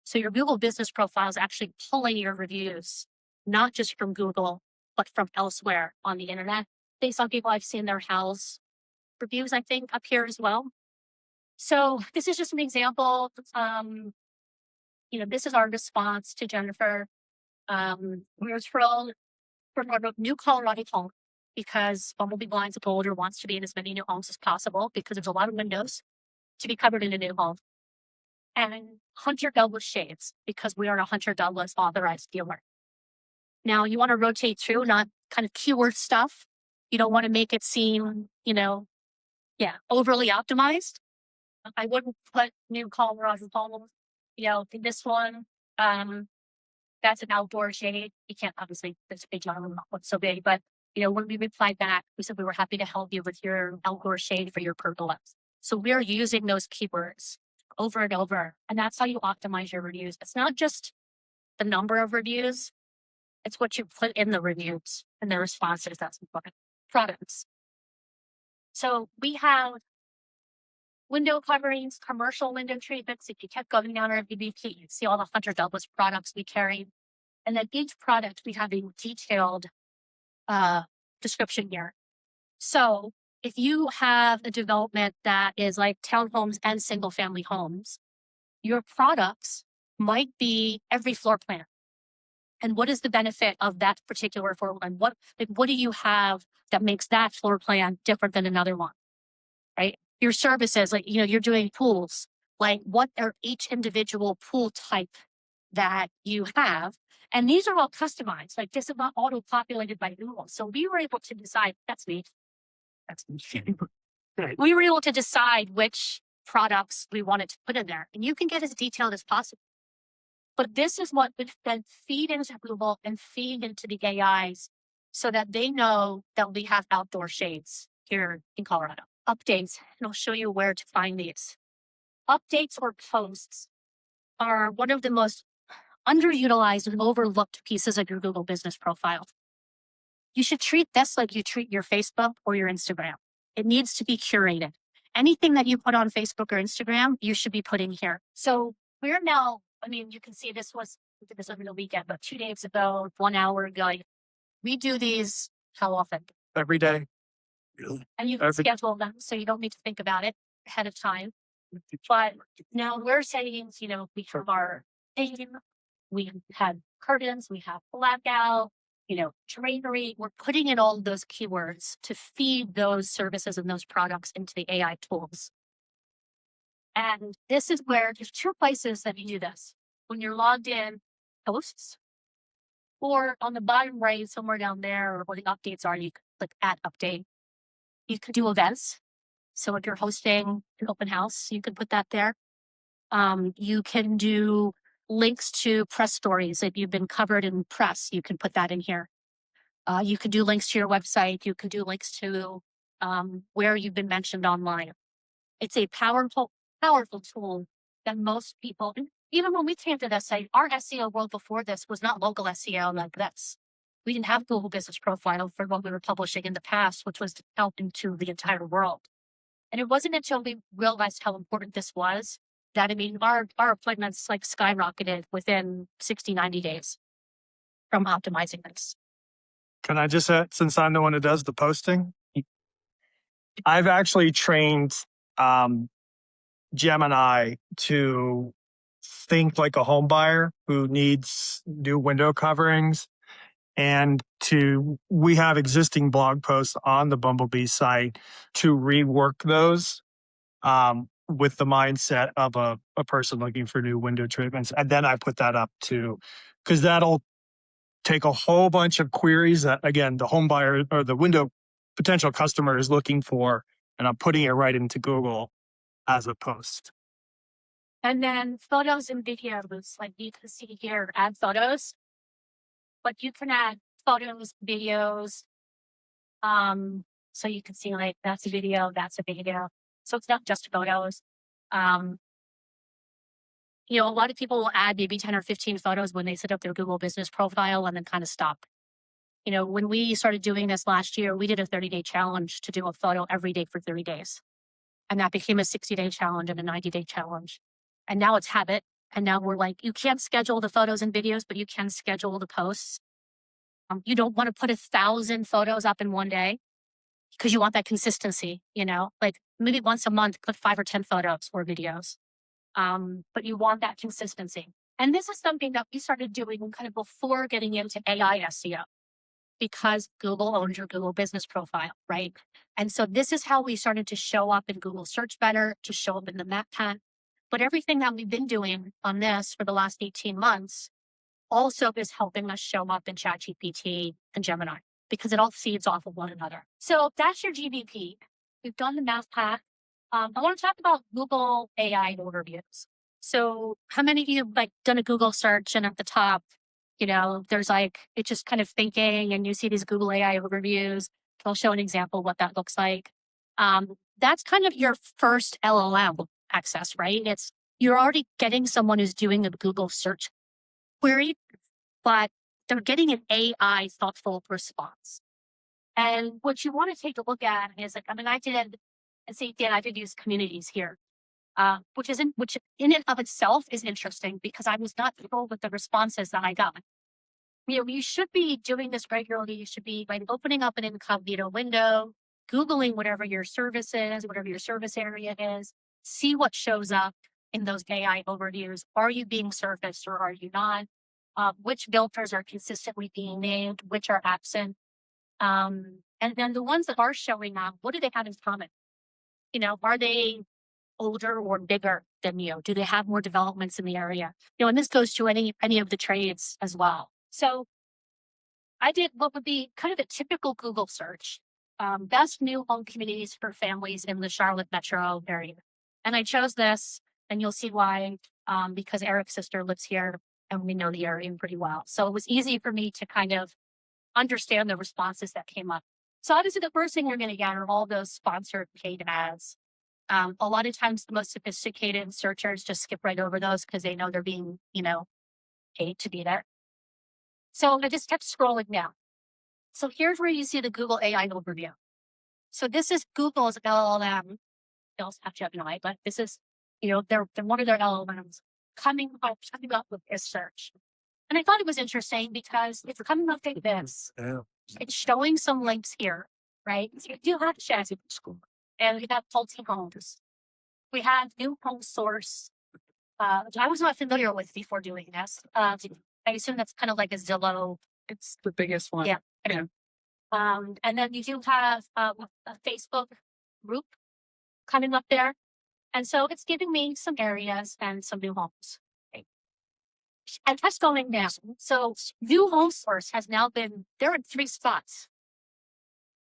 So your Google business profile is actually pulling your reviews, not just from Google, but from elsewhere on the internet. Based on people I've seen their house reviews, I think, up here as well. So this is just an example. This is our response to Jennifer. We're thrilled for our new Colorado home because Bumblebee Blinds Boulder wants to be in as many new homes as possible because there's a lot of windows to be covered in a new home. And Hunter Douglas shades because we are a Hunter Douglas authorized dealer. Now you want to rotate through, not kind of keyword stuff. You don't want to make it seem, overly optimized. I wouldn't put new Colorado homes, in this one. That's an outdoor shade. You can't obviously, there's a big one, not so big, but when we replied back, we said we were happy to help you with your outdoor shade for your pergolas. So we're using those keywords over and over, and that's how you optimize your reviews. It's not just the number of reviews, it's what you put in the reviews and the responses that's important. Products. So we have window coverings, commercial window treatments. If you kept going down our BBP, you'd see all the Hunter Douglas products we carry. And then each product, we have a detailed description here. So if you have a development that is like townhomes and single family homes, your products might be every floor plan. And what is the benefit of that particular floor plan? What do you have that makes that floor plan different than another one, right? Your services, like, you're doing pools, like what are each individual pool type that you have? And these are all customized, like this is not auto-populated by Google. So we were able to decide, that's me. We were able to decide which products we wanted to put in there. And you can get as detailed as possible. But this is what would then feed into Google and feed into the AIs so that they know that we have outdoor shades here in Colorado. Updates, and I'll show you where to find these. Updates or posts are one of the most underutilized and overlooked pieces of your Google business profile. You should treat this like you treat your Facebook or your Instagram. It needs to be curated. Anything that you put on Facebook or Instagram, you should be putting here. So we're now, you can see we did this over the weekend, but 2 days ago, 1 hour ago, we do these how often? Every day. And you can schedule them so you don't need to think about it ahead of time. But now we're saying, we have our theme, we have curtains, we have blackout, drapery. We're putting in all of those keywords to feed those services and those products into the AI tools. And this is where there's 2 places that you do this. When you're logged in, posts, or on the bottom right, somewhere down there, or where the updates are, you can click add update. You can do events. So if you're hosting an open house, you can put that there. You can do links to press stories. If you've been covered in press, you can put that in here. You can do links to your website. You can do links to where you've been mentioned online. It's a powerful tool that most people, even when we came to this site, our SEO world before this was not local SEO like this. We didn't have Google Business Profile for what we were publishing in the past, which was out into the entire world. And it wasn't until we realized how important this was that, our appointments like skyrocketed within 60, 90 days from optimizing this. Can I just add, since I'm the one who does the posting, I've actually trained Gemini to think like a home buyer who needs new window coverings. And we have existing blog posts on the Bumblebee site to rework those with the mindset of a person looking for new window treatments. And then I put that up too, because that'll take a whole bunch of queries that, again, the home buyer or the window potential customer is looking for. And I'm putting it right into Google as a post. And then photos and videos, like you can see here, add photos, but you can add photos, videos. So you can see like that's a video, that's a video. So it's not just photos. You know, a lot of people will add maybe 10 or 15 photos when they set up their Google business profile and then kind of stop. You know, when we started doing this last year, we did a 30-day challenge to do a photo every day for 30 days. And that became a 60-day challenge and a 90-day challenge. And now it's habit. And now we're like, you can't schedule the photos and videos, but you can schedule the posts. You don't want to put 1,000 photos up in one day because you want that consistency, you know, like maybe once a month, put 5 or 10 photos or videos. But you want that consistency. And this is something that we started doing kind of before getting into AI SEO, because Google owns your Google business profile, right? And so this is how we started to show up in Google search better, to show up in the map path. But everything that we've been doing on this for the last 18 months also is helping us show up in ChatGPT and Gemini, because it all feeds off of one another. So that's your GBP. We've done the math path. I want to talk about Google AI overviews. So how many of you have like done a Google search and at the top, you know, there's like, it's just kind of thinking and you see these Google AI overviews. I'll show an example of what that looks like. That's kind of your first LLM access, right? You're already getting someone who's doing a Google search query, but they're getting an AI thoughtful response. And what you want to take a look at is like, I mean, I did use communities here, which in and of itself is interesting because I was not thrilled with the responses that I got. You know, you should be doing this regularly. You should be by opening up an incognito window, Googling whatever your service is, whatever your service area is, see what shows up in those AI overviews. Are you being surfaced or are you not? Which filters are consistently being named, which are absent? And then the ones that are showing up, what do they have in common? You know, are they older or bigger than you? Do they have more developments in the area? You know, and this goes to any of the trades as well. So I did what would be kind of a typical Google search, best new home communities for families in the Charlotte metro area. And I chose this, and you'll see why, because Eric's sister lives here and we know the area pretty well. So it was easy for me to kind of understand the responses that came up. So obviously the first thing you're going to get are all those sponsored paid ads. A lot of times the most sophisticated searchers just skip right over those because they know they're being, you know, paid to be there. So I just kept scrolling down. So here's where you see the Google AI overview. So this is Google's LLM. They also have Gemini, but this is, you know, they're one of their LLMs coming up with this search. And I thought it was interesting because it's coming up like this. Yeah. It's showing some links here, right? So you do have chat school, and we have Pulte Homes. We have New Home Source, which I was not familiar with before doing this. I assume that's kind of like a Zillow. It's the biggest one. Yeah. Yeah. And then you do have a Facebook group coming up there. And so it's giving me some areas and some new homes. Okay. And that's going down. So New Home Source has now been, they're in 3 spots.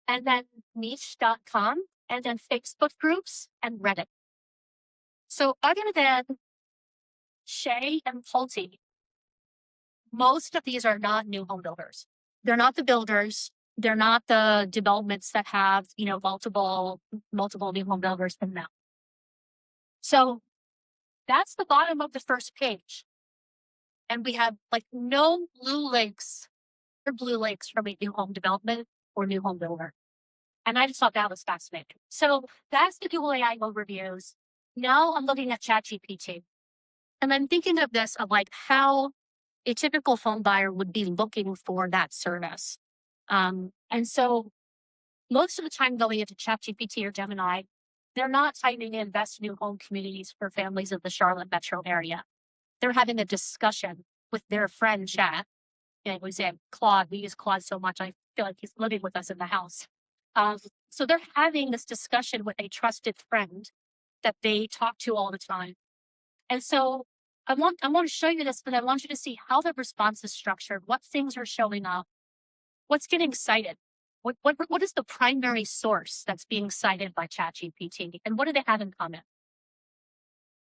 And then niche.com, and then Facebook groups and Reddit. So other than Shay and Pulte, most of these are not new home builders. They're not the builders. They're not the developments that have, you know, multiple new home builders in them. So that's the bottom of the first page. And we have like no blue links from a new home development or new home builder. And I just thought that was fascinating. So that's the Google AI overviews. Now I'm looking at ChatGPT. And I'm thinking of this of like how a typical home buyer would be looking for that service. And so most of the time going into ChatGPT or Gemini, they're not typing in best new home communities for families of the Charlotte metro area. they're having a discussion with their friend chat. And we say Claude, we use Claude so much, I feel like he's living with us in the house. So they're having this discussion with a trusted friend that they talk to all the time. And so I want to show you this, but I want you to see how the response is structured, what things are showing up, what's getting cited, what is the primary source that's being cited by ChatGPT, and what do they have in common?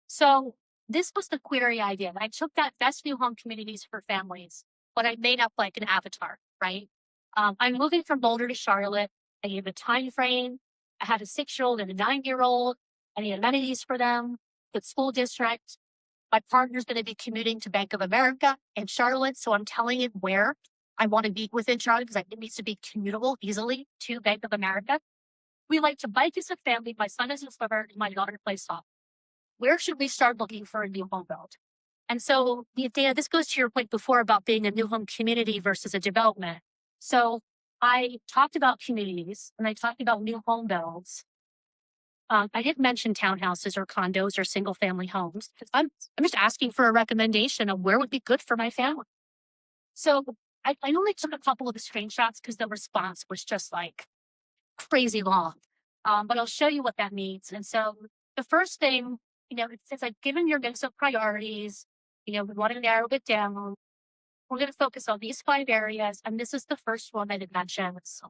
So this was the query I did. I took that best new home communities for families, but I made up like an avatar, right? I'm moving from Boulder to Charlotte. I gave a time frame. I had a 6-year-old and a 9-year-old. I need amenities for them, good school district. My partner's going to be commuting to Bank of America in Charlotte, so I'm telling it where I want to be within Charlotte because it needs to be commutable easily to Bank of America. We like to bike as a family. My son is a swimmer and my daughter plays soccer. Where should we start looking for a new home build? And so the data, this goes to your point before about being a new home community versus a development. So I talked about communities and I talked about new home builds. I didn't mention townhouses or condos or single family homes. I'm just asking for a recommendation of where would be good for my family. So I only took a couple of the screenshots because the response was just like crazy long. But I'll show you what that means. And so the first thing, it's like given your mix of priorities, we want to narrow it down. We're going to focus on these 5 areas. And this is the first one that it mentions,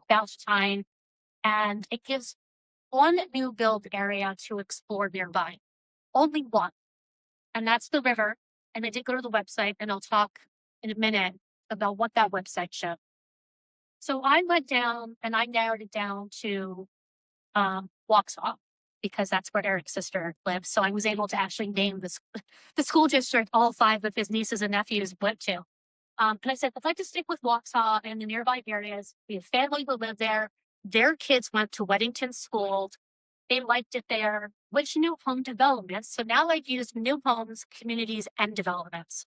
bounce time. And it gives one new build area to explore nearby. Only one. And that's the river. And I did go to the website, and I'll talk in a minute about what that website showed. So I went down and I narrowed it down to Waxhaw, because that's where Eric's sister lives. So I was able to actually name the school district all 5 of his nieces and nephews went to. And I said, I'd like to stick with Waxhaw and the nearby areas. We have family who live there. Their kids went to Weddington School. They liked it there. Which new home developments? So now I've used new homes, communities, and developments.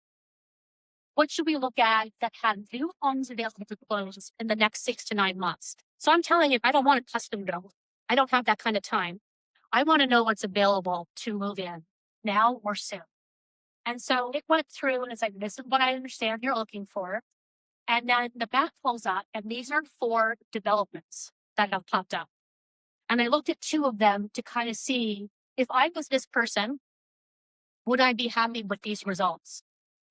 What should we look at that have new homes available to close in the next 6 to 9 months? So I'm telling you, I don't want a custom build. I don't have that kind of time. I want to know what's available to move in now or soon. And so it went through and it's like, this is what I understand you're looking for. And then the map pulls up, and these are 4 developments that have popped up. And I looked at 2 of them to kind of see if I was this person, would I be happy with these results?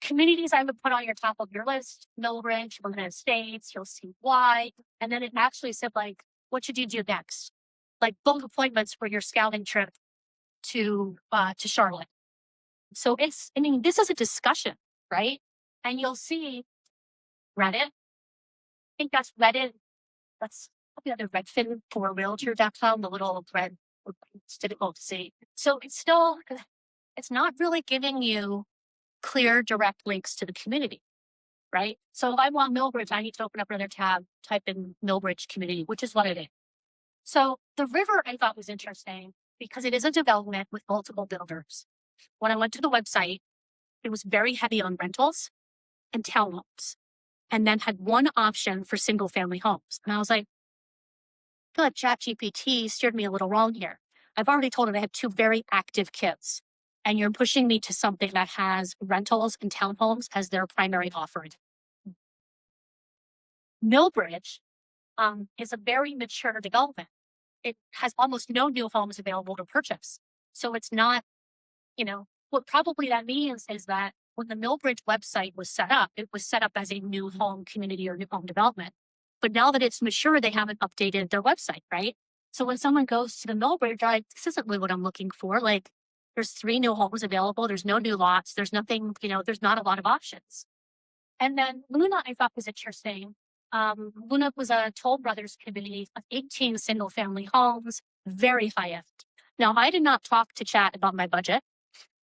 Communities I would put on your top of your list, Millbridge, Laguna Estates, you'll see why. And then it actually said, like, what should you do next? Like book appointments for your scouting trip to Charlotte. So this is a discussion, right? And you'll see Reddit. I think that's Reddit. That's the other Redfin for realtor.com, the little red, it's difficult to see. So it's not really giving you clear, direct links to the community, right? So if I want Millbridge, I need to open up another tab, type in Millbridge community, which is what it is. So the river I thought was interesting because it is a development with multiple builders. When I went to the website, it was very heavy on rentals and townhomes, and then had one option for single family homes. And I was like, I feel like ChatGPT steered me a little wrong here. I've already told it I have 2 very active kids, and you're pushing me to something that has rentals and townhomes as their primary offering. Millbridge is a very mature development. It has almost no new homes available to purchase. So it's not, what probably that means is that when the Millbridge website was set up, it was set up as a new home community or new home development. But now that it's mature, they haven't updated their website, right? So when someone goes to the Millbridge, they're like, this isn't really what I'm looking for. Like, there's 3 new homes available. There's no new lots. There's nothing, there's not a lot of options. And then Luna, I thought was interesting. Luna was a Toll Brothers community of 18 single family homes, very high end. Now, I did not talk to chat about my budget,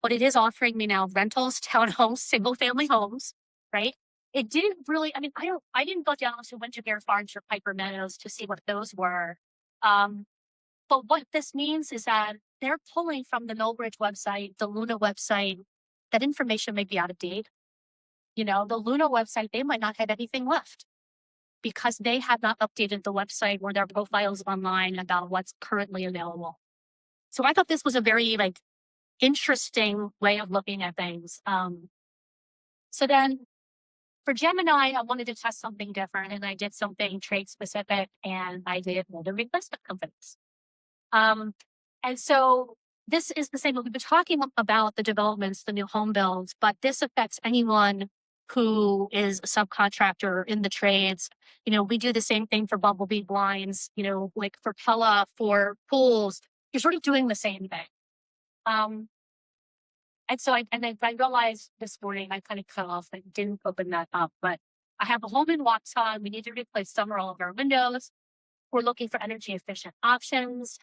but it is offering me now rentals, townhomes, single family homes, right? It didn't really, I didn't go down to Winter Bear Farms or Piper Meadows to see what those were. But what this means is that they're pulling from the Millbridge website, the Luna website, that information may be out of date. The Luna website, they might not have anything left because they have not updated the website or their profiles online about what's currently available. So I thought this was a very interesting way of looking at things. So then for Gemini, I wanted to test something different, and I did something trade specific, and I did motor replacement companies. And so this is the same. We've been talking about the developments, the new home builds, but this affects anyone who is a subcontractor in the trades. You know, we do the same thing for Bumblebee blinds, you know, like for Pella, for pools. You're sort of doing the same thing. And so I realized this morning, I kind of cut off and didn't open that up, but I have a home in Watson. We need to replace some or all of our windows. We're looking for energy efficient options.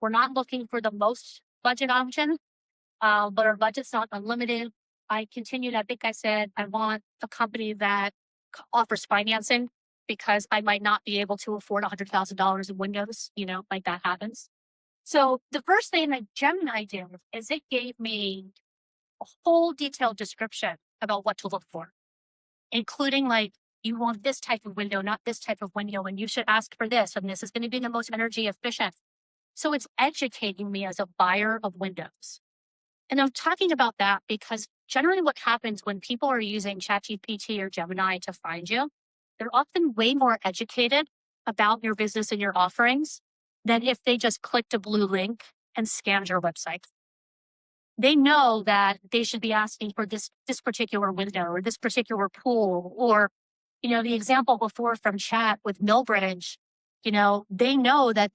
We're not looking for the most budget option, but our budget's not unlimited. I continued, I think I said, I want a company that offers financing because I might not be able to afford $100,000 in windows, you know, like that happens. So the first thing that Gemini did is it gave me a whole detailed description about what to look for, including like, you want this type of window, not this type of window, and you should ask for this, and this is going to be the most energy efficient. So it's educating me as a buyer of windows. And I'm talking about that because generally what happens when people are using ChatGPT or Gemini to find you, they're often way more educated about your business and your offerings than if they just clicked a blue link and scanned your website. They know that they should be asking for this particular window or this particular pool, or, you know, the example before from chat with Millbridge, you know, they know that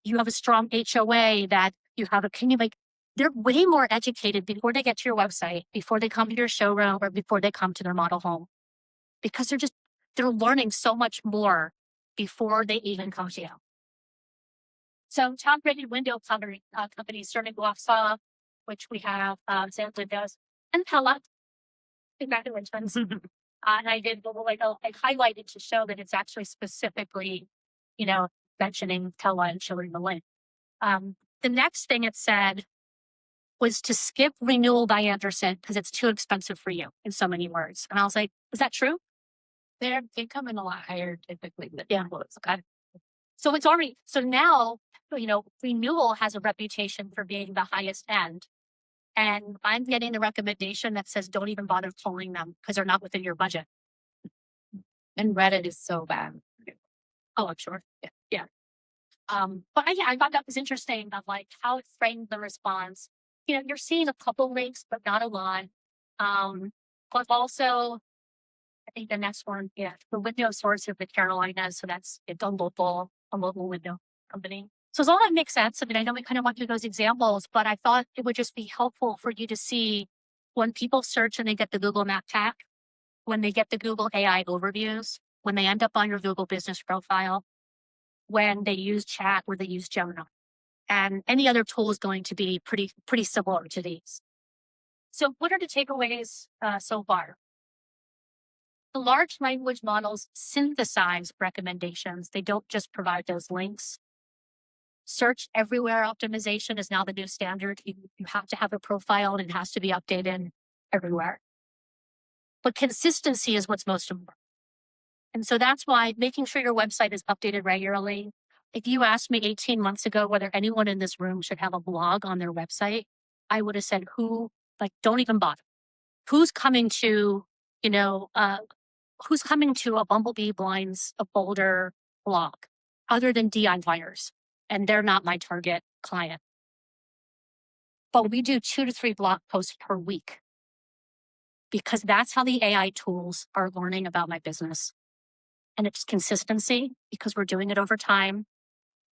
you have a strong HOA, that you have a like, they're way more educated before they get to your website, before they come to your showroom, or before they come to their model home, because they're learning so much more before they even come to you. So top-rated window companies, starting Glossa, which we have Sand Windows, and Pella. Congratulations. And I did I highlighted to show that it's actually specifically, you know, mentioning Pella and showing the link. The next thing it said was to skip renewal by Anderson because it's too expensive for you, in so many words. And I was like, is that true? They come in a lot higher typically than It's okay. So it's already, so now, you know, renewal has a reputation for being the highest end. And I'm getting the recommendation that says don't even bother pulling them because they're not within your budget. And Reddit is so bad. Oh, I'm sure. Yeah. But I thought that was interesting of like how it framed the response. You know, you're seeing a couple links, but not a lot. But also, I think the next one, the window source of the Carolinas. So it's a local window company. So all that makes sense. I mean, I know we kind of went through those examples, but I thought it would just be helpful for you to see when people search and they get the Google Map pack, when they get the Google AI overviews, when they end up on your Google business profile, when they use chat or they use Gemini. And any other tool is going to be pretty similar to these. So what are the takeaways so far? The large language models synthesize recommendations. They don't just provide those links. Search everywhere optimization is now the new standard. You have to have a profile and it has to be updated everywhere. But consistency is what's most important. And so that's why making sure your website is updated regularly. If you asked me 18 months ago whether anyone in this room should have a blog on their website, I would have said, don't even bother. Who's coming to, who's coming to a Bumblebee Blinds, a Boulder blog other than DIYers? And they're not my target client. But we do 2 to 3 blog posts per week because that's how the AI tools are learning about my business. And it's consistency because we're doing it over time.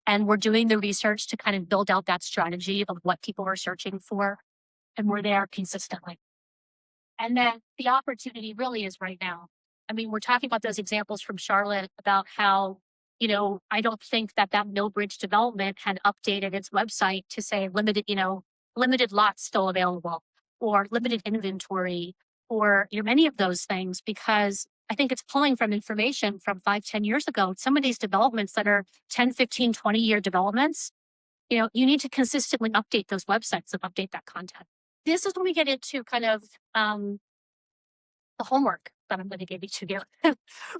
And we're doing the research to kind of build out that strategy of what people are searching for. And we're there consistently. And then the opportunity really is right now. I mean, we're talking about those examples from Charlotte about how, I don't think that Millbridge development had updated its website to say limited lots still available or limited inventory or many of those things, because I think it's pulling from information from 5-10 years ago. Some of these developments that are 10, 15, 20-year developments, you need to consistently update those websites and update that content. This is when we get into kind of the homework that I'm going to give each of you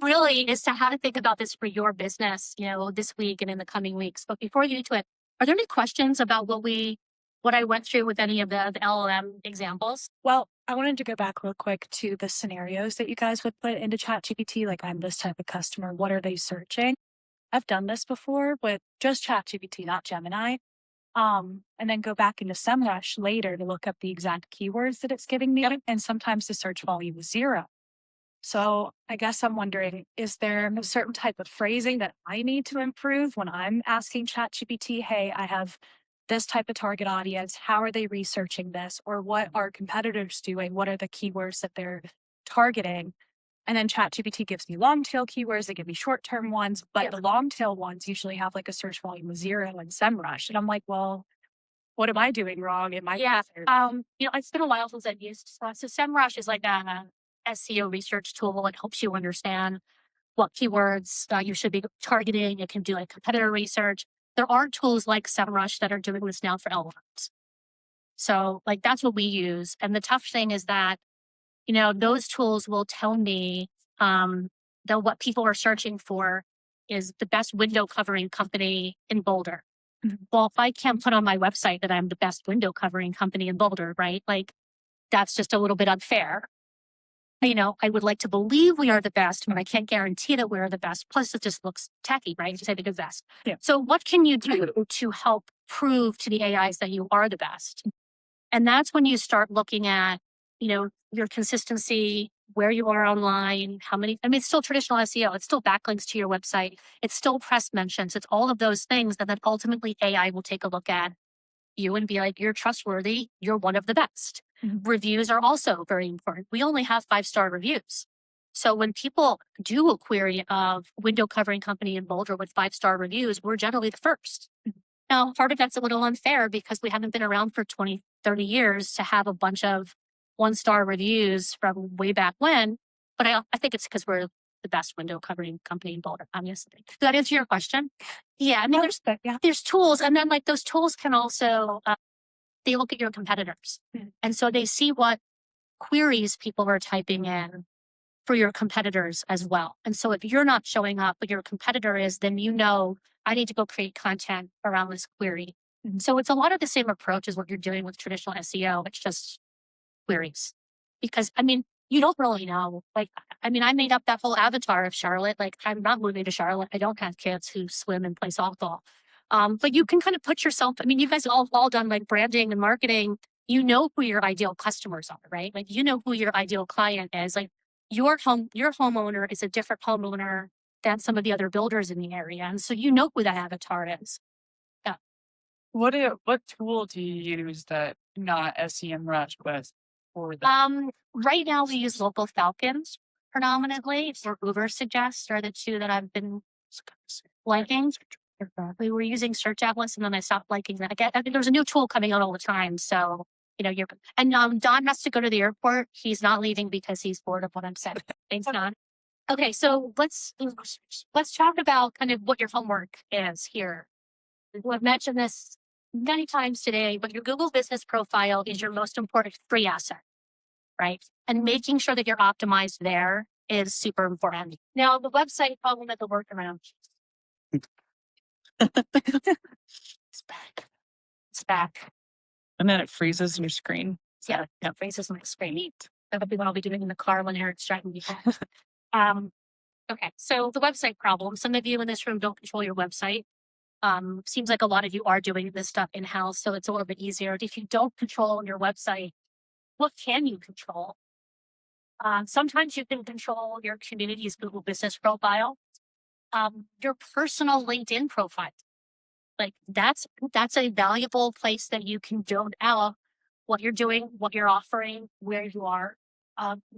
really is to how to think about this for your business, this week and in the coming weeks. But before you get into it, are there any questions about what we what I went through with any of the LLM examples? Well, I wanted to go back real quick to the scenarios that you guys would put into ChatGPT. Like, I'm this type of customer. What are they searching? I've done this before with just ChatGPT, not Gemini. And then go back into SEMrush later to look up the exact keywords that it's giving me. And sometimes the search volume is 0. So I guess I'm wondering, is there a certain type of phrasing that I need to improve when I'm asking ChatGPT, hey, I have this type of target audience. How are they researching this? Or what are competitors doing? What are the keywords that they're targeting? And then ChatGPT gives me long tail keywords. They give me short term ones, but the long tail ones usually have like a search volume of 0 in SEMrush. And I'm like, well, what am I doing wrong in my It's been a while since I've used so SEMrush is like a SEO research tool. It helps you understand what keywords you should be targeting. It can do like competitor research. There are tools like SEMrush that are doing this now for LLMs. So like that's what we use. And the tough thing is that, those tools will tell me that what people are searching for is the best window covering company in Boulder. Well, if I can't put on my website that I'm the best window covering company in Boulder, right? Like that's just a little bit unfair. I would like to believe we are the best, but I can't guarantee that we're the best. Plus, it just looks tacky, right? To say the best. Yeah. So what can you do to help prove to the AIs that you are the best? And that's when you start looking at, your consistency, where you are online, it's still traditional SEO. It's still backlinks to your website. It's still press mentions. It's all of those things that then ultimately AI will take a look at you and be like, you're trustworthy. You're one of the best. Reviews are also very important. We only have 5-star reviews. So when people do a query of window covering company in Boulder with 5-star reviews, we're generally the first. Now, part of that's a little unfair because we haven't been around for 20, 30 years to have a bunch of 1-star reviews from way back when. But I think it's because we're the best window covering company in Boulder, obviously. Does that answer your question? Yeah, I mean, there's tools, and then like those tools can also they look at your competitors, and so they see what queries people are typing in for your competitors as well. And so if you're not showing up, but your competitor is, then I need to go create content around this query. So it's a lot of the same approach as what you're doing with traditional SEO. It's just queries, because you don't really know. I made up that whole avatar of Charlotte. Like, I'm not moving to Charlotte. I don't have kids who swim and play softball. But you can kind of put yourself, you guys all done like branding and marketing. You know who your ideal customers are, right? Like, you know who your ideal client is. Like, your homeowner is a different homeowner than some of the other builders in the area. And so you know who that avatar is. Yeah. What tool do you use that not SEMrush with for right now we use Local Falcons predominantly, or Uber Suggest are the two that I've been liking. We were using Search Atlas and then I stopped liking that. I think there's a new tool coming out all the time. So, Don has to go to the airport. He's not leaving because he's bored of what I'm saying. Thanks, Don. Okay, so let's talk about kind of what your homework is here. We've mentioned this many times today, but your Google business profile is your most important free asset, right? And making sure that you're optimized there is super important. Now, the website problem at the workaround. It's back. It's back. And then it freezes your screen. Yeah, it freezes my screen. That would be what I'll be doing in the car when Eric's driving me home. Okay, so the website problem. Some of you in this room don't control your website. Seems like a lot of you are doing this stuff in-house, so it's a little bit easier. If you don't control your website, what can you control? Sometimes you can control your community's Google business profile, your personal LinkedIn profile. Like that's a valuable place that you can build out what you're doing, what you're offering, where you are.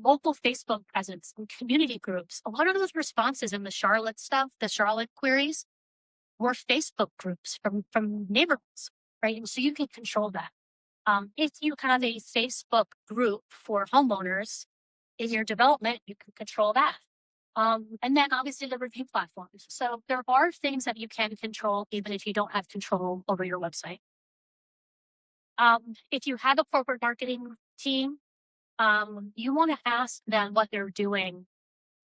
Local Facebook presence and community groups. A lot of those responses in the Charlotte stuff, the Charlotte queries, were Facebook groups from neighborhoods, right? And so you can control that. If you have a Facebook group for homeowners in your development, you can control that. And then obviously the review platforms. So there are things that you can control even if you don't have control over your website. If you have a corporate marketing team, you want to ask them what they're doing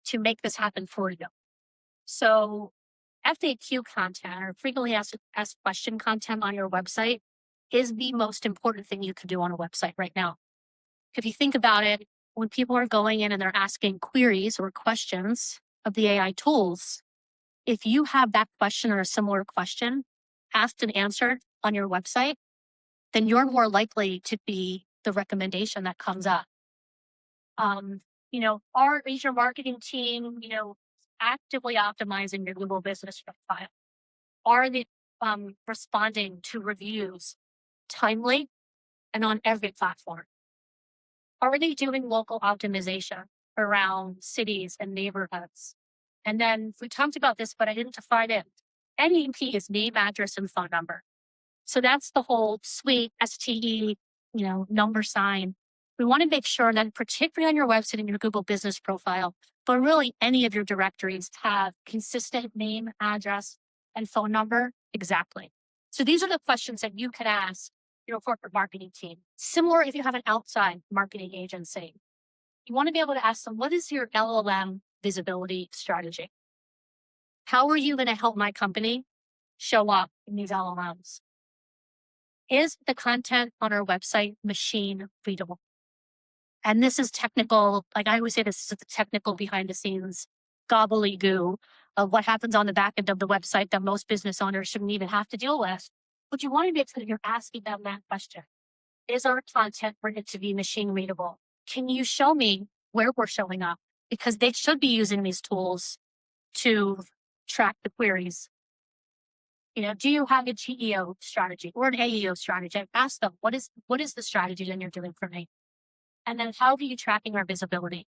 to make this happen for you. So FAQ content or frequently asked question content on your website is the most important thing you can do on a website right now. If you think about it, when people are going in and they're asking queries or questions of the AI tools, if you have that question or a similar question asked and answered on your website, then you're more likely to be the recommendation that comes up. Our regional marketing team, actively optimizing your Google business profile. Are they responding to reviews timely and on every platform? Are they doing local optimization around cities and neighborhoods? And then we talked about this, but I didn't define it. NEP is name, address, and phone number. So that's the whole suite, STE, number sign. We want to make sure that particularly on your website and your Google business profile, but really any of your directories have consistent name, address, and phone number exactly. So these are the questions that you can ask your corporate marketing team. Similar if you have an outside marketing agency. You want to be able to ask them, what is your LLM visibility strategy? How are you going to help my company show up in these LLMs? Is the content on our website machine readable? And this is technical. Like I always say, this is the technical behind the scenes gobbledygook of what happens on the back end of the website that most business owners shouldn't even have to deal with. But you want to make sure that you're asking them that question. Is our content written to be machine readable? Can you show me where we're showing up? Because they should be using these tools to track the queries. Do you have a GEO strategy or an AEO strategy? Ask them, what is the strategy that you're doing for me? And then how are you tracking our visibility?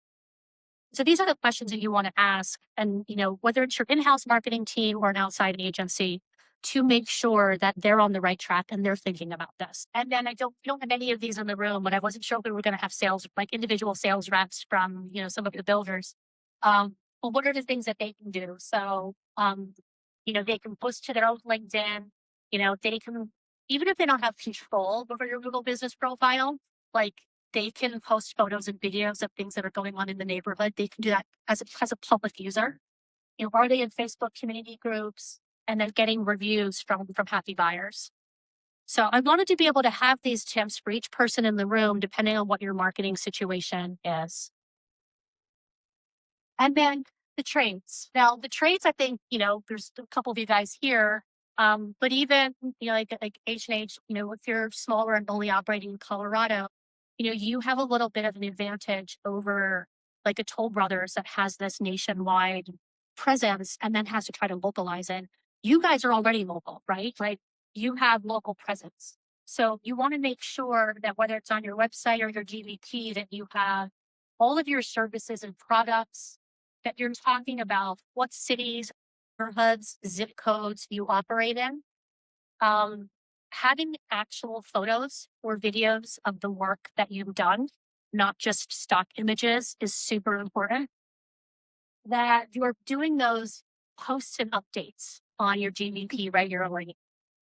So these are the questions that you want to ask. And, whether it's your in-house marketing team or an outside agency, to make sure that they're on the right track and they're thinking about this. And then we don't have any of these in the room, but I wasn't sure if we were going to have sales, like individual sales reps from, some of the builders. Well, what are the things that they can do? So, they can post to their own LinkedIn, they can, even if they don't have control over your Google business profile, like they can post photos and videos of things that are going on in the neighborhood. They can do that as a public user. Are they in Facebook community groups and then getting reviews from happy buyers? So I wanted to be able to have these tips for each person in the room, depending on what your marketing situation is. And then the trades. Now, the trades, I think, there's a couple of you guys here, but even, like H&H, if you're smaller and only operating in Colorado, you have a little bit of an advantage over like a Toll Brothers that has this nationwide presence and then has to try to localize it. You guys are already local, right? Like you have local presence. So you want to make sure that whether it's on your website or your GVP, that you have all of your services and products, that you're talking about what cities, neighborhoods, zip codes you operate in. Having actual photos or videos of the work that you've done, not just stock images, is super important. That you're doing those posts and updates on your GVP regularly,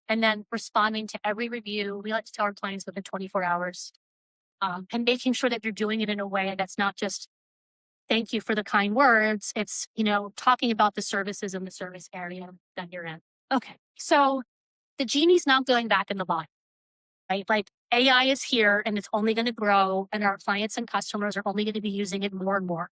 and then responding to every review. We like to tell our clients within 24 hours, and making sure that you're doing it in a way that's not just thank you for the kind words. It's, talking about the services in the service area that you're in. Okay, so the genie's not going back in the bottle, right? Like AI is here and it's only going to grow, and our clients and customers are only going to be using it more and more.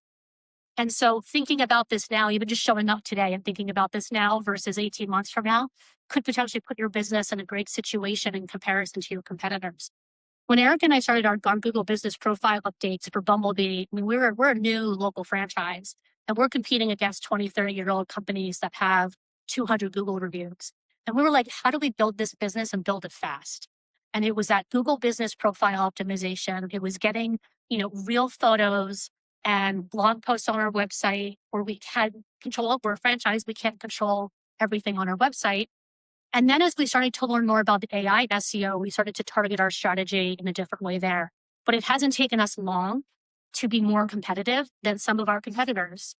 And so thinking about this now, even just showing up today and thinking about this now versus 18 months from now, could potentially put your business in a great situation in comparison to your competitors. When Eric and I started our Google business profile updates for Bumblebee, we're a new local franchise, and we're competing against 20, 30-year-old companies that have 200 Google reviews. And we were like, how do we build this business and build it fast? And it was that Google business profile optimization. It was getting, real photos and blog posts on our website where we had control. We're a franchise. We can't control everything on our website. And then as we started to learn more about the AI SEO, we started to target our strategy in a different way there. But it hasn't taken us long to be more competitive than some of our competitors,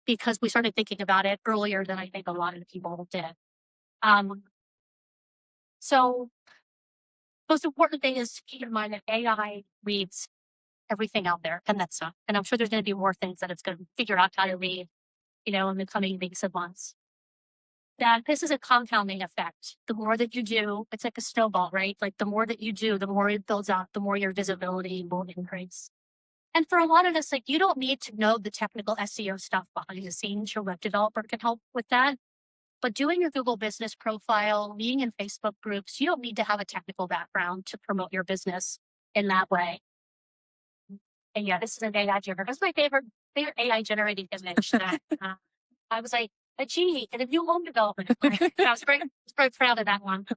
because we started thinking about it earlier than I think a lot of people did. So most important thing is to keep in mind that AI reads everything out there, and that's not. And I'm sure there's going to be more things that it's going to figure out how to read, in the coming weeks and months. that this is a compounding effect. The more that you do, it's like a snowball, right? Like the more that you do, the more it builds up, the more your visibility will increase. And for a lot of us, like you don't need to know the technical SEO stuff behind the scenes. Your web developer can help with that. But doing your Google business profile, being in Facebook groups, you don't need to have a technical background to promote your business in that way. And yeah, this is an AI generator. That's my favorite AI generated image. That I was like, a genie and a new home development. I was very proud of that one.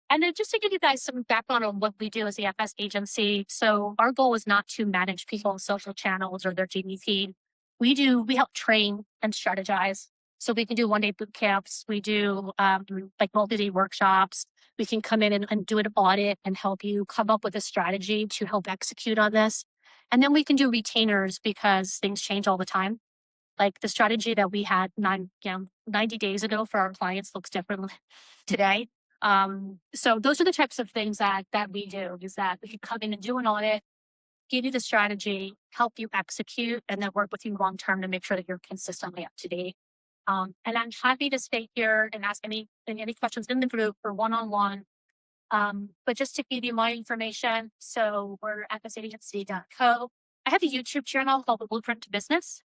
And then just to give you guys some background on what we do as the FS agency. So our goal is not to manage people's social channels or their GDP. We help train and strategize. So we can do one-day boot camps. We do like multi-day workshops. We can come in and do an audit and help you come up with a strategy to help execute on this. And then we can do retainers because things change all the time. Like the strategy that we had 90 days ago for our clients looks different today. So those are the types of things that we do, is that we can come in and do an audit, give you the strategy, help you execute, and then work with you long term to make sure that you're consistently up to date. And I'm happy to stay here and ask any questions in the group or one-on-one. But just to give you my information, so we're fsagency.co. I have a YouTube channel called The Blueprint to Business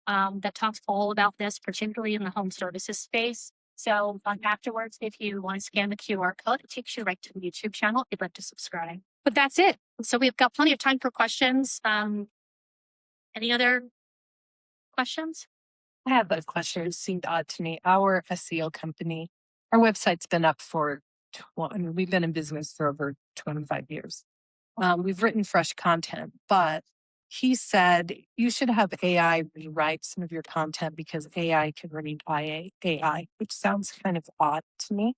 that talks all about this, particularly in the home services space. So afterwards, if you want to scan the QR code, it takes you right to the YouTube channel if you'd like to subscribe. But that's it. So we've got plenty of time for questions. Any other questions? I have a question. It seemed odd to me. Our SEO company, our website's been up for, we've been in business for over 25 years. We've written fresh content, but he said you should have AI rewrite some of your content because AI can read AI, which sounds kind of odd to me.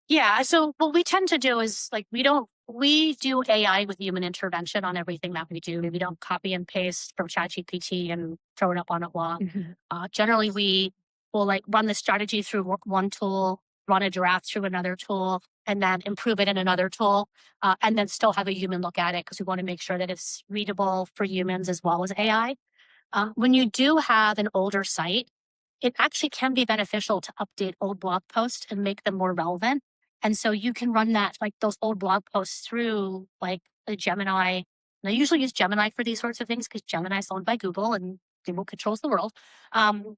Yeah. So what we tend to do is like, we do AI with human intervention on everything that we do. We don't copy and paste from ChatGPT and throw it up on a blog. Generally, we will like run the strategy through one tool, run a draft through another tool, and then improve it in another tool, and then still have a human look at it because we want to make sure that it's readable for humans as well as AI. When you do have an older site, it actually can be beneficial to update old blog posts and make them more relevant. And so you can run that, like those old blog posts through like a Gemini. And I usually use Gemini for these sorts of things because Gemini is owned by Google and Google controls the world.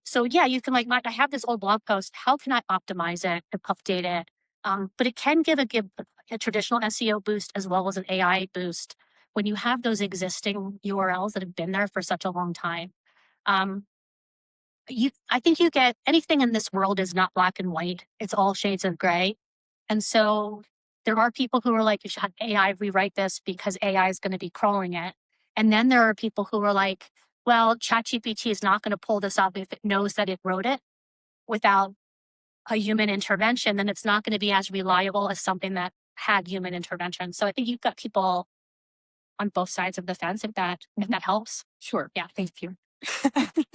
So yeah, you can like, I have this old blog post. How can I optimize it and update it? But it can give a traditional SEO boost as well as an AI boost when you have those existing URLs that have been there for such a long time. I think you get anything in this world is not black and white. It's all shades of gray. And so there are people who are like, you should have AI rewrite this because AI is going to be crawling it. And then there are people who are like, well, ChatGPT is not going to pull this up if it knows that it wrote it without a human intervention. Then it's not going to be as reliable as something that had human intervention. So I think you've got people on both sides of the fence, if that helps. Sure. Yeah. Thank you.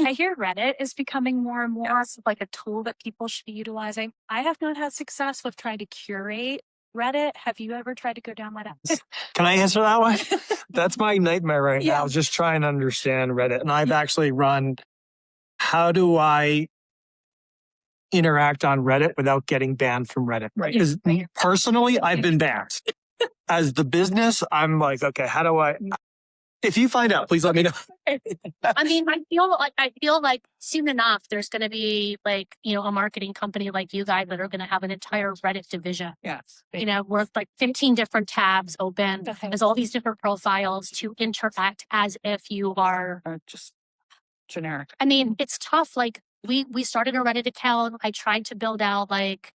I hear Reddit is becoming more and more like a tool that people should be utilizing. I have not had success with trying to curate Reddit. Have you ever tried to go down Reddit? Can I answer that one? That's my nightmare right now, just trying to understand Reddit. And I've actually run, how do I interact on Reddit without getting banned from Reddit? Right. Because personally, I've been banned. As the business, I'm like, okay, how do I... If you find out, please let me know. I mean, I feel like soon enough, there's going to be like, a marketing company like you guys that are going to have an entire Reddit division. Yes. Worth like 15 different tabs open. There's all these different profiles to interact as if you are Just generic. I mean, it's tough. Like we started a Reddit account. I tried to build out like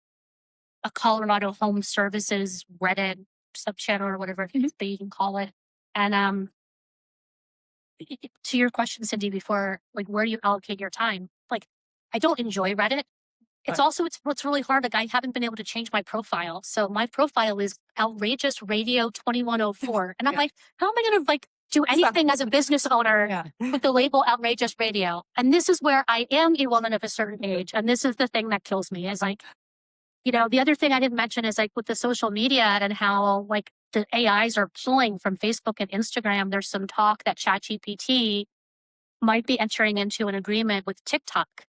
a Colorado Home Services Reddit subchannel or whatever they even call it. And to your question, Cindy, before, like, where do you allocate your time? Like, I don't enjoy Reddit. It's also, what's really hard. Like, I haven't been able to change my profile. So my profile is Outrageous Radio 2104. And I'm like, how am I going to like do anything as a business owner with the label Outrageous Radio? And this is where I am a woman of a certain age. And this is the thing that kills me is like, the other thing I didn't mention is like with the social media and how like the AIs are pulling from Facebook and Instagram. There's some talk that ChatGPT might be entering into an agreement with TikTok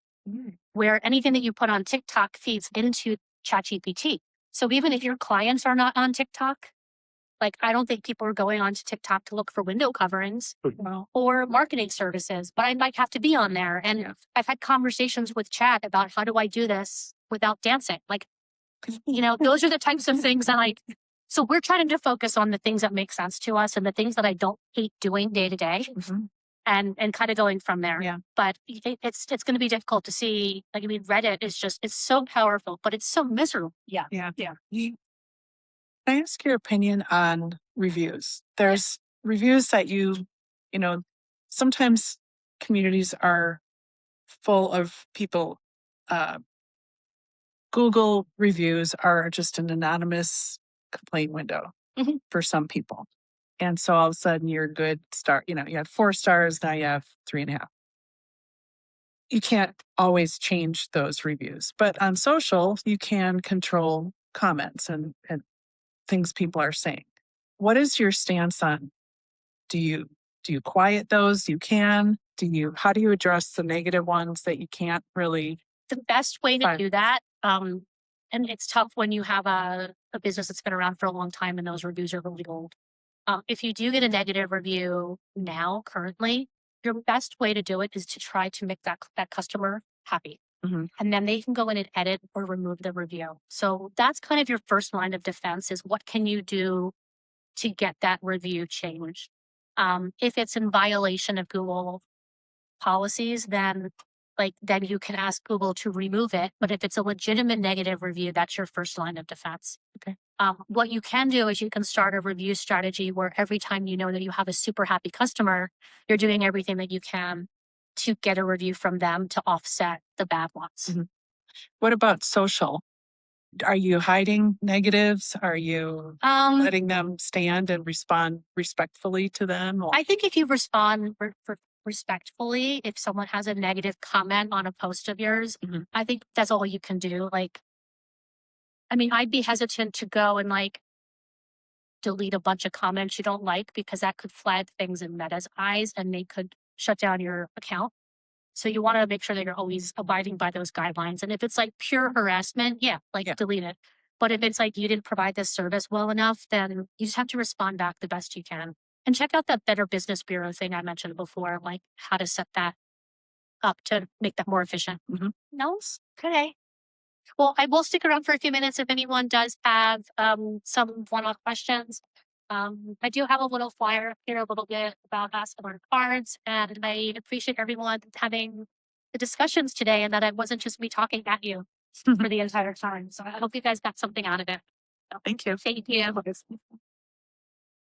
where anything that you put on TikTok feeds into ChatGPT. So even if your clients are not on TikTok, like I don't think people are going onto TikTok to look for window coverings Well, or marketing services, but I might have to be on there. And Yeah. I've had conversations with Chat about how do I do this without dancing? Like, those are the types of things that so we're trying to focus on the things that make sense to us and the things that I don't hate doing day to day and kind of going from there. Yeah. But it's going to be difficult to see. Like, I mean, Reddit is it's so powerful, but it's so miserable. Yeah. Can I ask your opinion on reviews? There's reviews that sometimes communities are full of people. Google reviews are just an anonymous complaint window Mhm. for some people. And so all of a sudden you're a good star. You had 4 stars, now you have 3.5. You can't always change those reviews, but on social, you can control comments and things people are saying. What is your stance on? Do you quiet those? You can. How do you address the negative ones that you can't really? The best way to Fine. do that, and it's tough when you have a business that's been around for a long time and those reviews are really old. If you do get a negative review now, currently, your best way to do it is to try to make that customer happy. Mhm. And then they can go in and edit or remove the review. So that's kind of your first line of defense is what can you do to get that review changed? If it's in violation of Google policies, then you can ask Google to remove it. But if it's a legitimate negative review, that's your first line of defense. Okay. What you can do is you can start a review strategy where every time you know that you have a super happy customer, you're doing everything that you can to get a review from them to offset the bad ones. Mhm. What about social? Are you hiding negatives? Are you letting them stand and respond respectfully to them? I think if you respond respectfully, if someone has a negative comment on a post of yours, Mhm. I think that's all you can do. I mean, I'd be hesitant to go and delete a bunch of comments you don't like because that could flag things in Meta's eyes and they could shut down your account. So you want to make sure that you're always abiding by those guidelines. And if it's pure harassment, delete it. But if it's you didn't provide this service well enough, then you just have to respond back the best you can. And check out that Better Business Bureau thing I mentioned before, how to set that up to make that more efficient. No? Okay. Well, I will stick around for a few minutes if anyone does have some one-off questions. I do have a little flyer here, a little bit about us and our cards, and I appreciate everyone having the discussions today and that it wasn't just me talking at you for the entire time. So I hope you guys got something out of it. Thank you. Thank you.